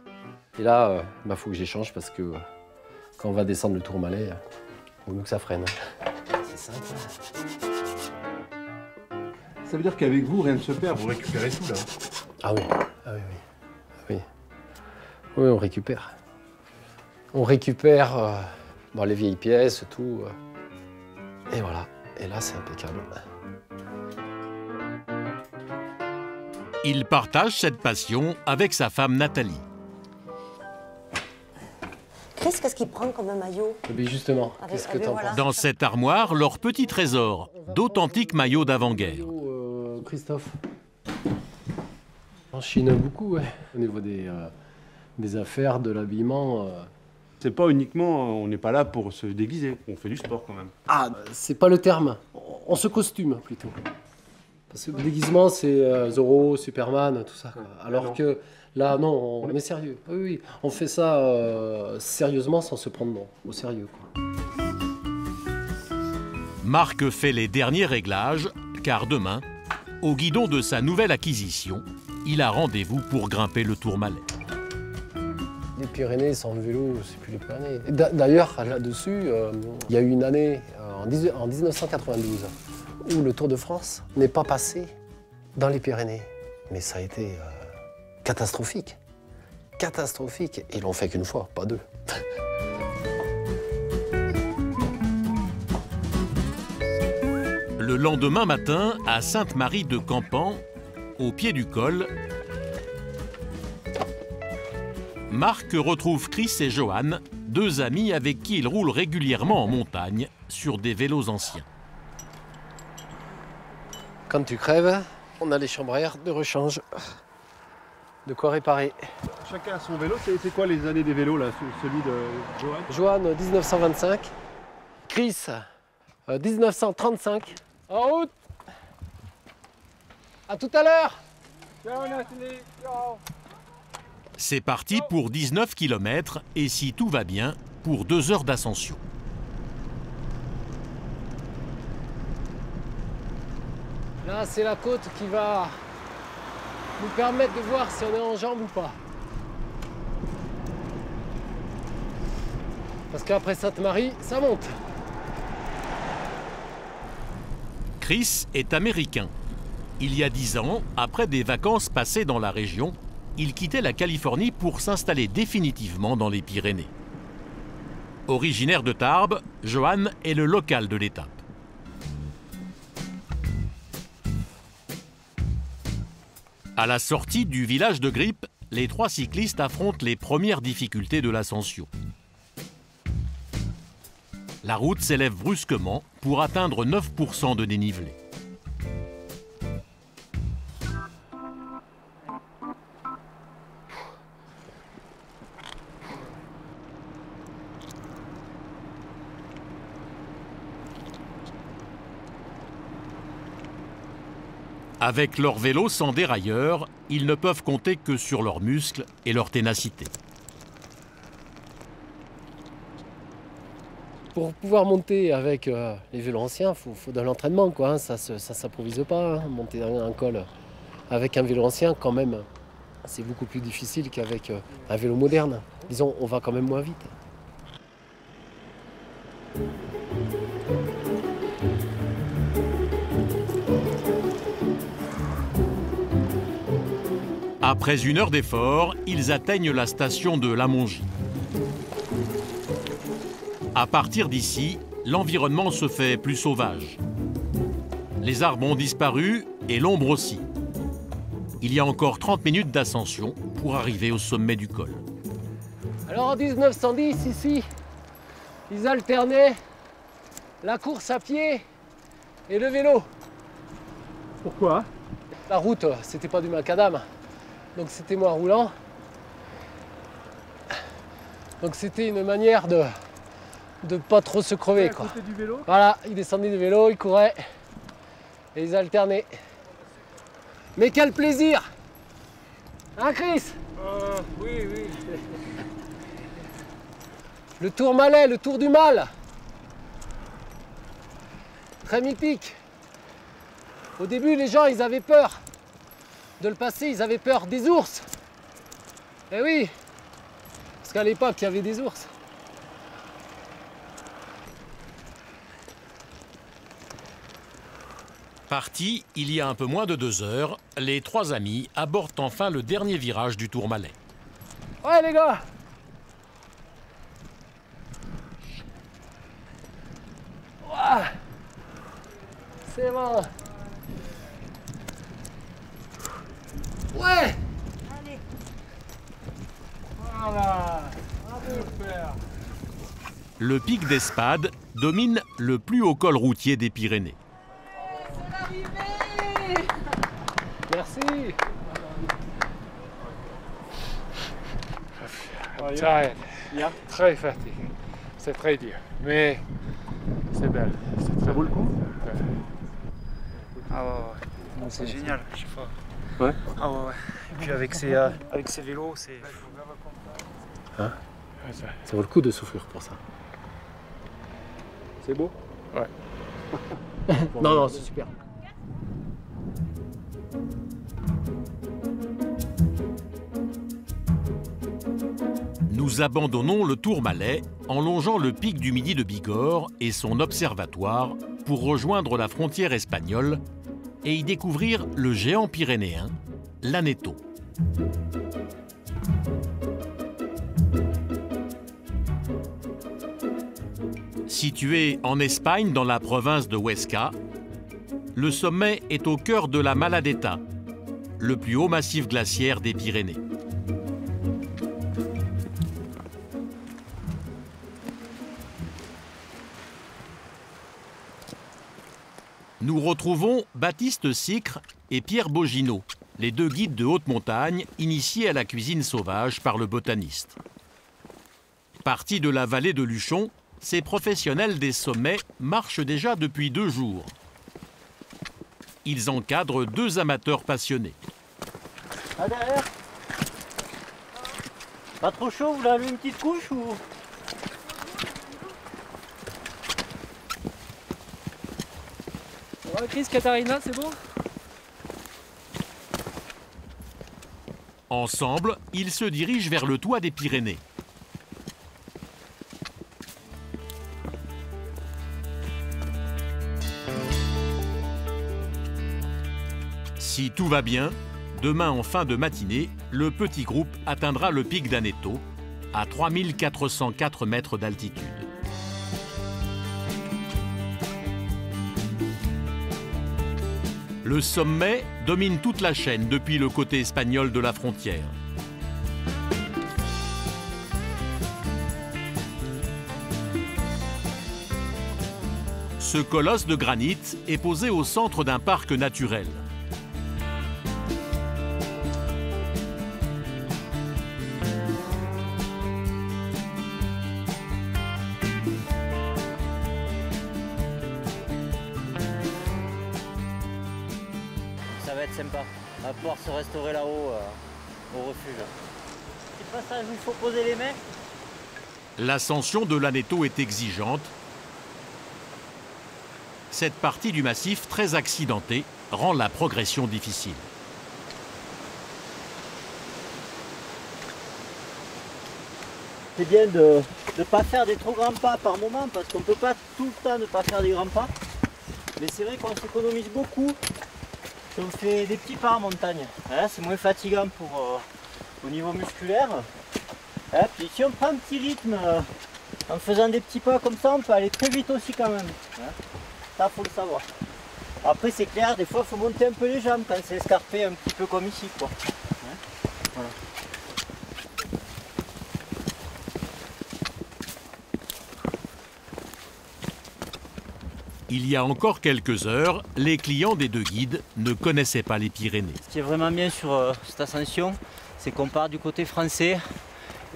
Et là, faut que j'échange parce que quand on va descendre le Tourmalet, il vaut mieux que ça freine. C'est simple. Ça veut dire qu'avec vous, rien ne se perd, vous récupérez tout là. Ah oui, ah oui, oui. Oui. Oui, on récupère. On récupère les vieilles pièces, tout. Et voilà. Et là, c'est impeccable. Il partage cette passion avec sa femme Nathalie. Chris, qu'est-ce qu'il prend comme un maillot? Mais justement, qu'est-ce que t'en penses? Dans cette armoire, leur petit trésor, d'authentiques maillots d'avant-guerre. Christophe. En Chine, beaucoup, ouais. Au niveau des affaires, de l'habillement. C'est pas uniquement, on n'est pas là pour se déguiser, on fait du sport quand même. Ah, c'est pas le terme. On se costume plutôt. Parce que le déguisement, c'est Zorro, Superman, tout ça. Alors que là, non, on est sérieux. Oui, oui, on fait ça sérieusement sans se prendre au sérieux, quoi. Marc fait les derniers réglages, car demain, au guidon de sa nouvelle acquisition, il a rendez-vous pour grimper le Tourmalet. Les Pyrénées sans le vélo, c'est plus les Pyrénées. D'ailleurs, là-dessus, il y a eu une année, en 1992, où le Tour de France n'est pas passé dans les Pyrénées. Mais ça a été catastrophique. Catastrophique. Ils l'ont fait qu'une fois, pas deux. Le lendemain matin, à Sainte-Marie de Campan, au pied du col, Marc retrouve Chris et Johan, deux amis avec qui il roule régulièrement en montagne sur des vélos anciens. Quand tu crèves, on a les chambres à air de rechange. De quoi réparer. Chacun a son vélo. C'est quoi les années des vélos là? Celui de Johan? Johan, 1925. Chris, 1935. En route. À tout à l'heure. Ciao Nathalie. Ciao. C'est parti pour 19 km et si tout va bien, pour 2 heures d'ascension. Là, c'est la côte qui va nous permettre de voir si on est en jambes ou pas. Parce qu'après Sainte-Marie, ça monte. Chris est américain. Il y a 10 ans, après des vacances passées dans la région, il quittait la Californie pour s'installer définitivement dans les Pyrénées. Originaire de Tarbes, Johan est le local de l'étape. À la sortie du village de Grippe, les 3 cyclistes affrontent les premières difficultés de l'ascension. La route s'élève brusquement pour atteindre 9% de dénivelé. Avec leur vélo sans dérailleur, ils ne peuvent compter que sur leurs muscles et leur ténacité. Pour pouvoir monter avec les vélos anciens, il faut de l'entraînement, quoi. Hein. Ça ne s'improvise pas, hein. Monter un col avec un vélo ancien, quand même, c'est beaucoup plus difficile qu'avec un vélo moderne. Disons, on va quand même moins vite. Après 1 heure d'effort, ils atteignent la station de Lamongie. À partir d'ici, l'environnement se fait plus sauvage. Les arbres ont disparu et l'ombre aussi. Il y a encore 30 minutes d'ascension pour arriver au sommet du col. Alors en 1910, ici, ils alternaient la course à pied et le vélo. Pourquoi? La route, c'était pas du macadam. Donc c'était moins roulant. Donc c'était une manière de pas trop se crever, quoi. Du vélo. Voilà, ils descendaient du vélo, ils couraient et ils alternaient. Mais quel plaisir! Hein, Chris? Oui, oui. Le Tourmalet, le Tour du Mal. Très mythique. Au début, les gens, ils avaient peur de le passer, ils avaient peur des ours. Eh oui, parce qu'à l'époque, il y avait des ours. Partis il y a un peu moins de 2 heures, les 3 amis abordent enfin le dernier virage du Tourmalet. Ouais, les gars! Ouah. C'est bon! Ouais! Allez. Voilà. Super. Le pic d'Espade domine le plus haut col routier des Pyrénées. Merci! Tired. Très fatigué. C'est très dur. Mais c'est belle. Ça vaut le coup? Ah ouais. C'est génial. Je sais pas. Ouais? Ah ouais. Et puis avec ces vélos, c'est... Hein? Ça vaut le coup de souffrir pour ça. C'est beau? Ouais. Non, non, c'est super. Nous abandonnons le Tourmalet en longeant le pic du Midi de Bigorre et son observatoire pour rejoindre la frontière espagnole et y découvrir le géant pyrénéen, l'Aneto. Situé en Espagne dans la province de Huesca, le sommet est au cœur de la Maladeta, le plus haut massif glaciaire des Pyrénées. Nous retrouvons Baptiste Sicre et Pierre Bogineau, les 2 guides de haute montagne initiés à la cuisine sauvage par le botaniste. Partis de la vallée de Luchon, ces professionnels des sommets marchent déjà depuis 2 jours. Ils encadrent 2 amateurs passionnés. Ah, derrière. Pas trop chaud, vous l'avez une petite couche ou... Ouais, Chris, Katharina, c'est bon? Ensemble, ils se dirigent vers le toit des Pyrénées. Si tout va bien, demain en fin de matinée, le petit groupe atteindra le pic d'Aneto, à 3404 mètres d'altitude. Le sommet domine toute la chaîne depuis le côté espagnol de la frontière. Ce colosse de granit est posé au centre d'un parc naturel. Ça va être sympa. On va pouvoir se restaurer là-haut au refuge. Petit passage où il faut poser les mains. L'ascension de l'Aneto est exigeante. Cette partie du massif très accidentée rend la progression difficile. C'est bien de ne pas faire des trop grands pas par moment parce qu'on ne peut pas tout le temps ne pas faire des grands pas. Mais c'est vrai qu'on s'économise beaucoup si on fait des petits pas en montagne. Hein, c'est moins fatigant pour, au niveau musculaire. Hein, puis si on prend un petit rythme en faisant des petits pas comme ça, on peut aller très vite aussi quand même. Hein. Ça, faut le savoir. Après, c'est clair, des fois, il faut monter un peu les jambes quand c'est escarpé, un petit peu comme ici, quoi. Hein, voilà. Il y a encore quelques heures, les clients des deux guides ne connaissaient pas les Pyrénées. Ce qui est vraiment bien sur cette ascension, c'est qu'on part du côté français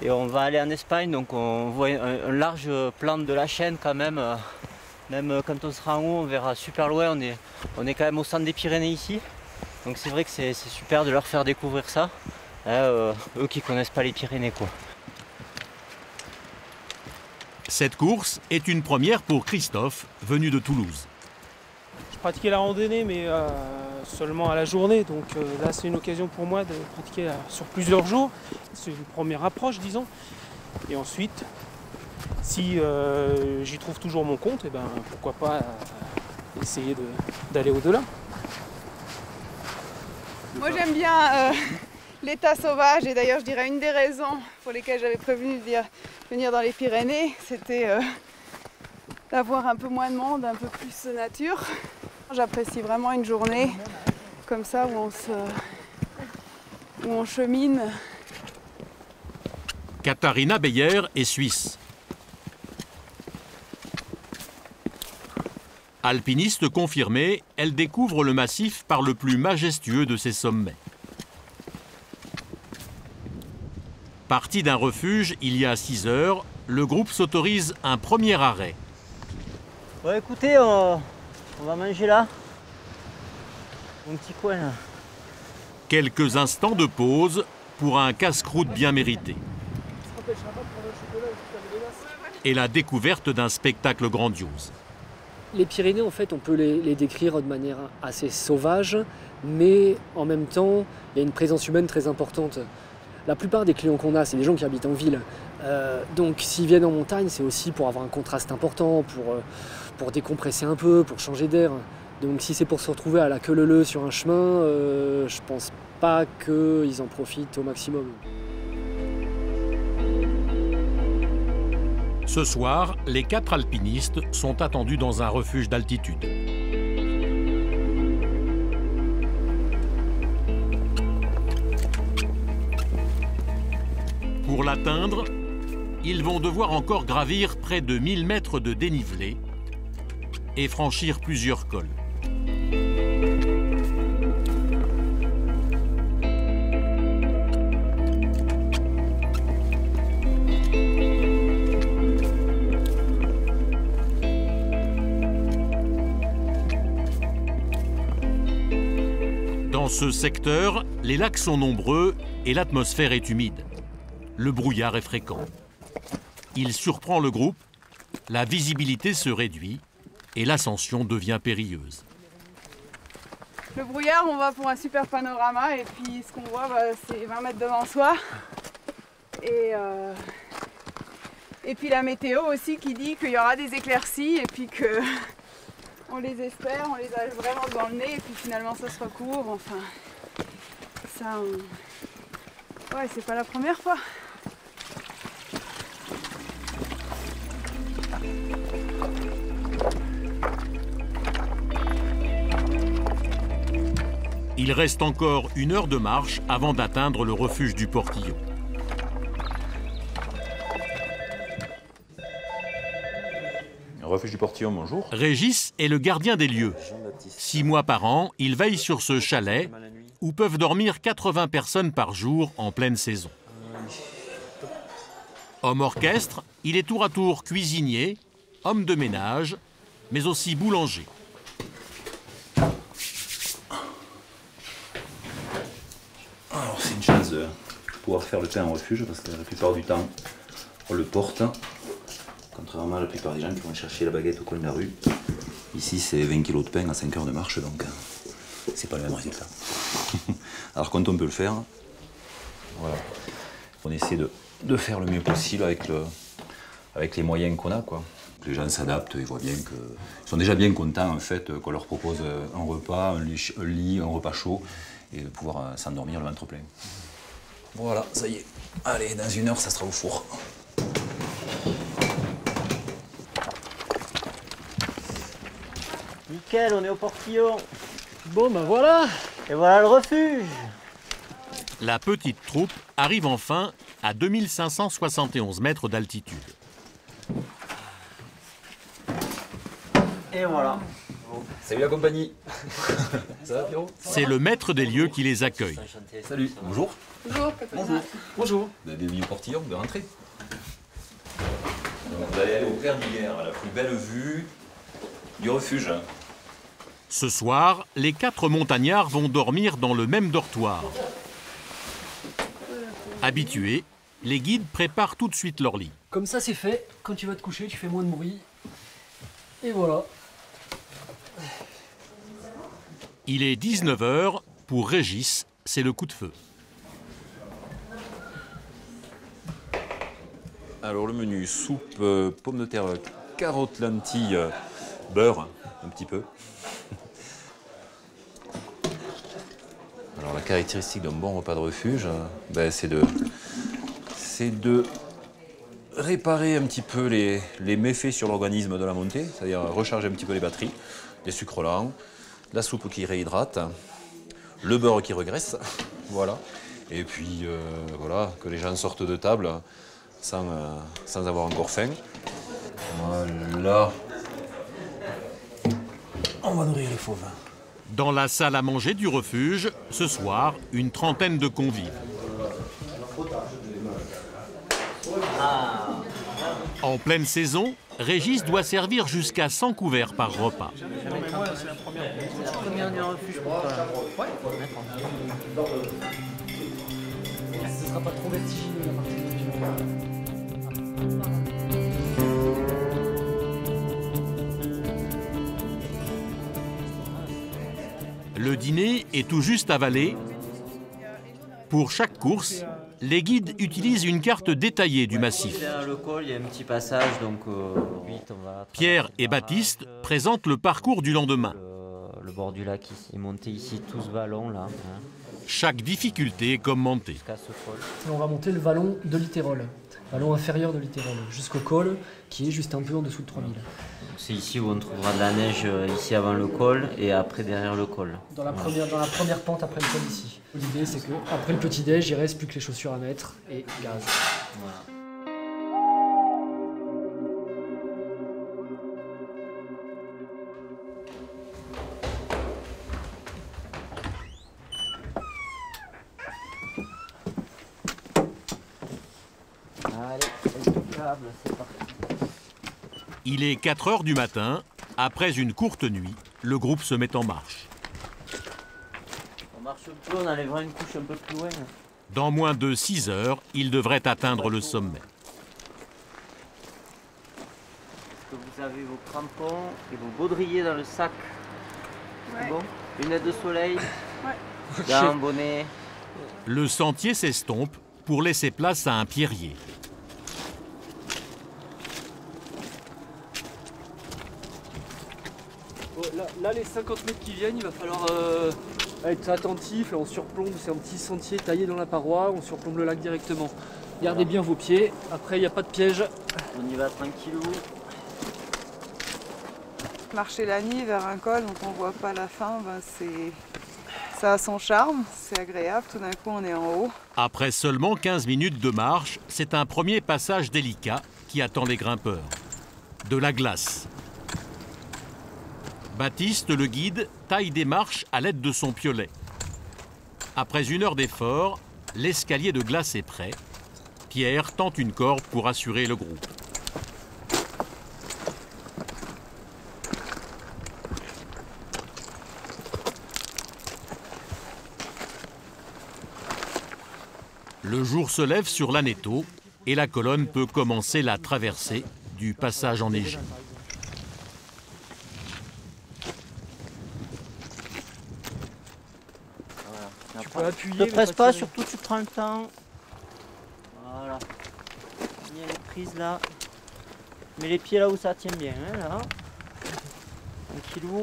et on va aller en Espagne, donc on voit un large plan de la chaîne quand même. Même quand on sera en haut, on verra super loin, on est quand même au centre des Pyrénées ici. Donc c'est vrai que c'est super de leur faire découvrir ça, eux qui ne connaissent pas les Pyrénées, quoi. Cette course est une première pour Christophe, venu de Toulouse. Je pratiquais la randonnée, mais seulement à la journée. Donc là, c'est une occasion pour moi de pratiquer sur plusieurs jours. C'est une première approche, disons. Et ensuite, si j'y trouve toujours mon compte, et ben, pourquoi pas essayer d'aller au-delà. Moi, j'aime bien l'état sauvage. Et d'ailleurs, je dirais une des raisons pour lesquelles j'avais prévenu de venir dans les Pyrénées, c'était d'avoir un peu moins de monde, un peu plus de nature. J'apprécie vraiment une journée comme ça où on chemine. Katharina Beyer est suisse. Alpiniste confirmée, elle découvre le massif par le plus majestueux de ses sommets. Parti d'un refuge il y a 6 heures, le groupe s'autorise un premier arrêt. Bon, écoutez, on va manger là. Un petit coin là. Quelques instants de pause pour un casse-croûte bien mérité. Et la découverte d'un spectacle grandiose. Les Pyrénées, en fait, on peut les décrire de manière assez sauvage, mais en même temps, il y a une présence humaine très importante. La plupart des clients qu'on a, c'est des gens qui habitent en ville. Donc s'ils viennent en montagne, c'est aussi pour avoir un contraste important, pour décompresser un peu, pour changer d'air. Donc si c'est pour se retrouver à la queue leu-leu sur un chemin, je pense pas qu'ils en profitent au maximum. Ce soir, les 4 alpinistes sont attendus dans un refuge d'altitude. Pour l'atteindre, ils vont devoir encore gravir près de 1000 mètres de dénivelé et franchir plusieurs cols. Dans ce secteur, les lacs sont nombreux et l'atmosphère est humide. Le brouillard est fréquent. Il surprend le groupe, la visibilité se réduit et l'ascension devient périlleuse. Le brouillard, on va pour un super panorama et puis ce qu'on voit, c'est 20 mètres devant soi. Et puis la météo aussi qui dit qu'il y aura des éclaircies et puis que on les espère, on les a vraiment devant le nez et puis finalement ça se recouvre. Enfin, ça, ouais, c'est pas la première fois. Il reste encore 1 heure de marche avant d'atteindre le refuge du Portillon. Refuge du Portillon, bonjour. Régis est le gardien des lieux. 6 mois par an, il veille sur ce chalet où peuvent dormir 80 personnes par jour en pleine saison. Homme orchestre, il est tour à tour cuisinier, homme de ménage, mais aussi boulanger. Alors c'est une chance de pouvoir faire le pain en refuge parce que la plupart du temps on le porte. Contrairement à la plupart des gens qui vont chercher la baguette au coin de la rue. Ici c'est 20 kg de pain à 5 heures de marche donc c'est pas le même résultat. Alors quand on peut le faire, voilà, on essaie de faire le mieux possible avec les moyens qu'on a, quoi. Les gens s'adaptent, ils voient bien qu'ils sont déjà bien contents en fait qu'on leur propose un repas, un lit, un repas chaud et de pouvoir s'endormir le ventre plein. Voilà, ça y est. Allez, dans 1 heure, ça sera au four. Nickel, on est au Portillon. Bon, ben voilà. Et voilà le refuge. La petite troupe arrive enfin à 2571 mètres d'altitude. Et voilà. Salut la compagnie. Ça va Pierrot? C'est le maître des lieux qui les accueille. Salut, bonjour. Bonjour. Bonjour. Bonjour. Vous avez mis au portillon, vous rentrez. Donc vous allez aller au Clair d'Hier, à la plus belle vue du refuge. Ce soir, les 4 montagnards vont dormir dans le même dortoir. Habitués, les guides préparent tout de suite leur lit. Comme ça, c'est fait. Quand tu vas te coucher, tu fais moins de bruit. Et voilà. Il est 19 h. Pour Régis, c'est le coup de feu. Alors le menu, soupe, pommes de terre, carottes, lentilles, beurre, un petit peu. Alors la caractéristique d'un bon repas de refuge, c'est de réparer un petit peu les méfaits sur l'organisme de la montée, c'est-à-dire recharger un petit peu les batteries, les sucres lents, la soupe qui réhydrate, le beurre qui regraisse, voilà. Et puis voilà, que les gens sortent de table sans avoir encore faim. Voilà. On va nourrir les fauves. Dans la salle à manger du refuge, ce soir, une trentaine de convives. En pleine saison, Régis doit servir jusqu'à 100 couverts par repas. Non mais moi c'est la première du refuge pour toi. Ce sera pas trop vertigineux la partie que tu vas. Le dîner est tout juste avalé. Pour chaque course, les guides utilisent une carte détaillée du massif. Derrière le col, il y a un petit passage, donc Pierre et Baptiste présentent le parcours du lendemain. Le bord du lac ici, monter ici tout ce vallon là. Chaque difficulté est commentée. On va monter le vallon de Litérol, vallon inférieur de Litérol, jusqu'au col qui est juste un peu en dessous de 3000. C'est ici où on trouvera de la neige, ici avant le col et après derrière le col. Dans la première pente après le col ici. L'idée c'est que après le petit-déj, il reste plus que les chaussures à mettre et gaz. Voilà. Il est 4 h du matin. Après une courte nuit, le groupe se met en marche. On marche un peu, on enlèvera une couche un peu plus loin. Dans moins de 6 heures, ils devraient atteindre le sommet. Vous avez vos crampons et vos baudriers dans le sac. C'est bon? Lunettes de soleil, gants, bonnet. Le sentier s'estompe pour laisser place à un pierrier. Là, les 50 mètres qui viennent, il va falloir être attentif. Là, on surplombe, c'est un petit sentier taillé dans la paroi, on surplombe le lac directement. Gardez bien vos pieds, après il n'y a pas de piège. On y va tranquillou. Marcher la nuit vers un col dont on ne voit pas la fin, ça a son charme, c'est agréable, tout d'un coup on est en haut. Après seulement 15 minutes de marche, c'est un premier passage délicat qui attend les grimpeurs. De la glace. Baptiste, le guide, taille des marches à l'aide de son piolet. Après 1 heure d'effort, l'escalier de glace est prêt. Pierre tente une corde pour assurer le groupe. Le jour se lève sur l'Aneto et la colonne peut commencer la traversée du passage enneigé. Tu peux appuyer. Ne presse pas, surtout tu prends le temps. Voilà. Bien les prises là. Mets les pieds là où ça tient bien, hein, là. Tranquillou.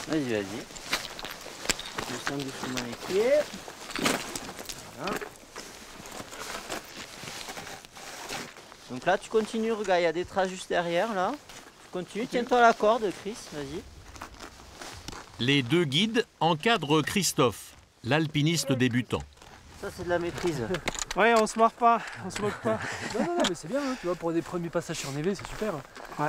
Vas-y, vas-y. Descends doucement les pieds. Voilà. Donc là tu continues, regarde, il y a des traces juste derrière là. Tu continues, tiens-toi à la corde, Chris, vas-y. Les 2 guides encadrent Christophe, l'alpiniste débutant. Ça c'est de la maîtrise. Ouais, on se marre pas, on se moque pas. Non, mais c'est bien, hein, tu vois, pour des premiers passages surnévés, c'est super. Ouais.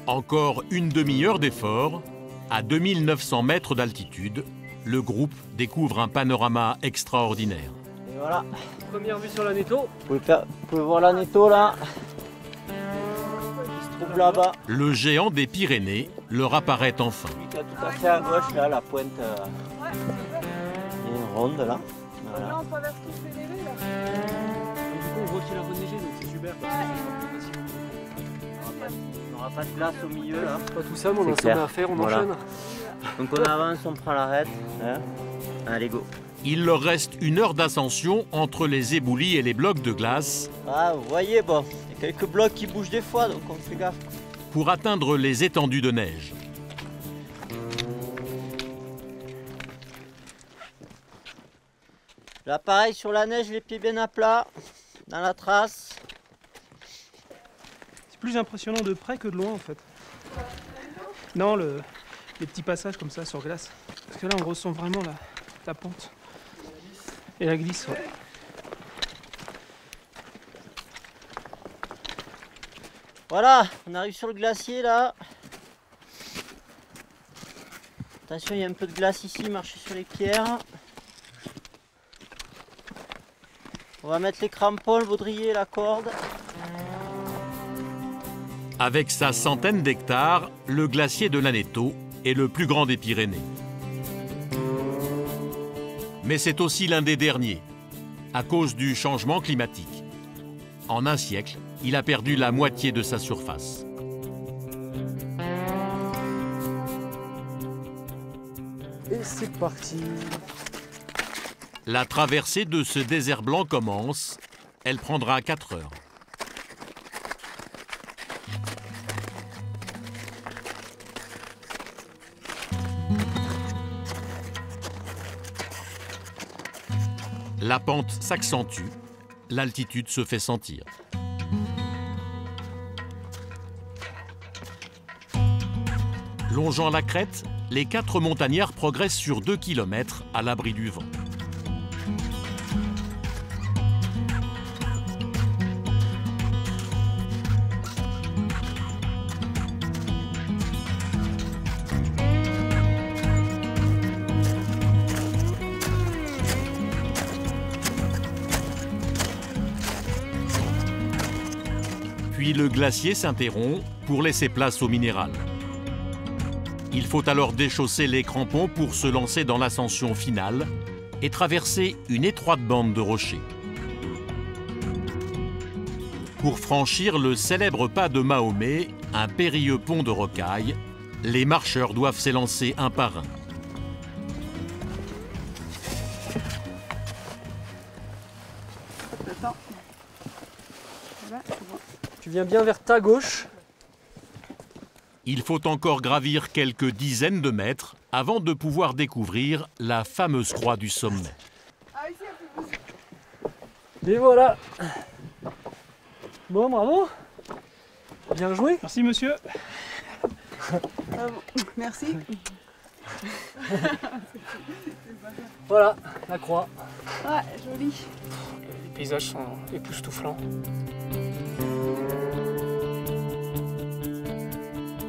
Encore une demi-heure d'effort, à 2900 mètres d'altitude, le groupe découvre un panorama extraordinaire. Et voilà. Première vue sur l'Aneto. Vous pouvez voir l'Aneto là. Il se trouve là-bas. Le géant des Pyrénées leur apparaît enfin. Celui qui a tout à fait à gauche là, la pointe. Il y a une ronde là. Voilà. Là, on traverse tous les neiges là. Et du coup, on voit qu'il a reneigé, donc c'est super. On n'aura pas de glace au milieu là. Pas tout ça, mais on a un sommet à faire, on enchaîne. Donc on avance, on prend l'arête. Hein. Allez, go. Il leur reste 1 heure d'ascension entre les éboulis et les blocs de glace Ah, vous voyez, bon, il y a quelques blocs qui bougent des fois, donc on fait gaffe. pour atteindre les étendues de neige. Là, pareil, sur la neige, les pieds bien à plat, dans la trace. C'est plus impressionnant de près que de loin en fait. Non, les petits passages comme ça sur glace. Parce que là, on ressent vraiment la pente. Et la glisse, ouais. Voilà, on arrive sur le glacier là. Attention, il y a un peu de glace ici, marchez sur les pierres. On va mettre les crampons, le baudrier, la corde. Avec sa centaine d'hectares, le glacier de l'Aneto est le plus grand des Pyrénées. Mais c'est aussi l'un des derniers, à cause du changement climatique. En un siècle, il a perdu la moitié de sa surface. Et c'est parti. La traversée de ce désert blanc commence. Elle prendra 4 heures. La pente s'accentue, l'altitude se fait sentir. Longeant la crête, les 4 montagnards progressent sur 2 km à l'abri du vent. Puis le glacier s'interrompt pour laisser place au minéral. Il faut alors déchausser les crampons pour se lancer dans l'ascension finale et traverser une étroite bande de rochers. Pour franchir le célèbre pas de Mahomet, un périlleux pont de rocaille, les marcheurs doivent s'élancer un par un. Attends. Voilà, c'est bon. Tu viens bien vers ta gauche. Il faut encore gravir quelques dizaines de mètres avant de pouvoir découvrir la fameuse croix du sommet. Et voilà. Bon, bravo. Bien joué. Merci monsieur. Merci. Voilà, la croix. Ouais, joli. Les paysages sont époustouflants.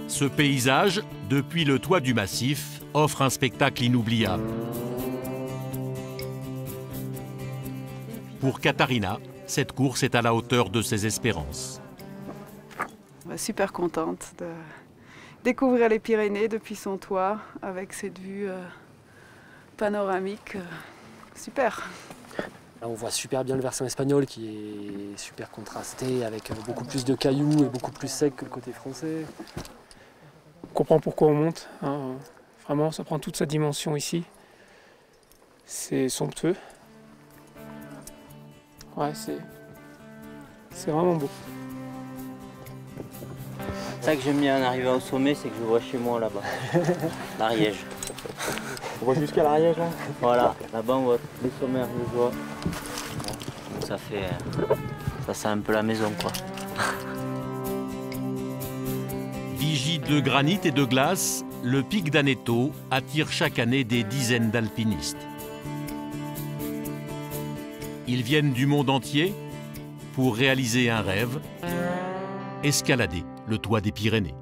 Ce paysage, depuis le toit du massif, offre un spectacle inoubliable. Pour Katharina, cette course est à la hauteur de ses espérances. Super contente de découvrir les Pyrénées depuis son toit avec cette vue panoramique. Super. Là, on voit super bien le versant espagnol qui est super contrasté avec beaucoup plus de cailloux et beaucoup plus sec que le côté français. On comprend pourquoi on monte. Hein. Vraiment, ça prend toute sa dimension ici. C'est somptueux. Ouais, c'est vraiment beau. C'est ça que j'aime bien en arrivant au sommet, c'est que je vois chez moi là-bas, l'Ariège. On voit jusqu'à l'Ariège là. Voilà, là-bas on voit les sommets ariégeois. Ça fait... ça sent un peu la maison quoi. Vigie de granit et de glace, le pic d'Aneto attire chaque année des dizaines d'alpinistes. Ils viennent du monde entier pour réaliser un rêve, escalader le toit des Pyrénées.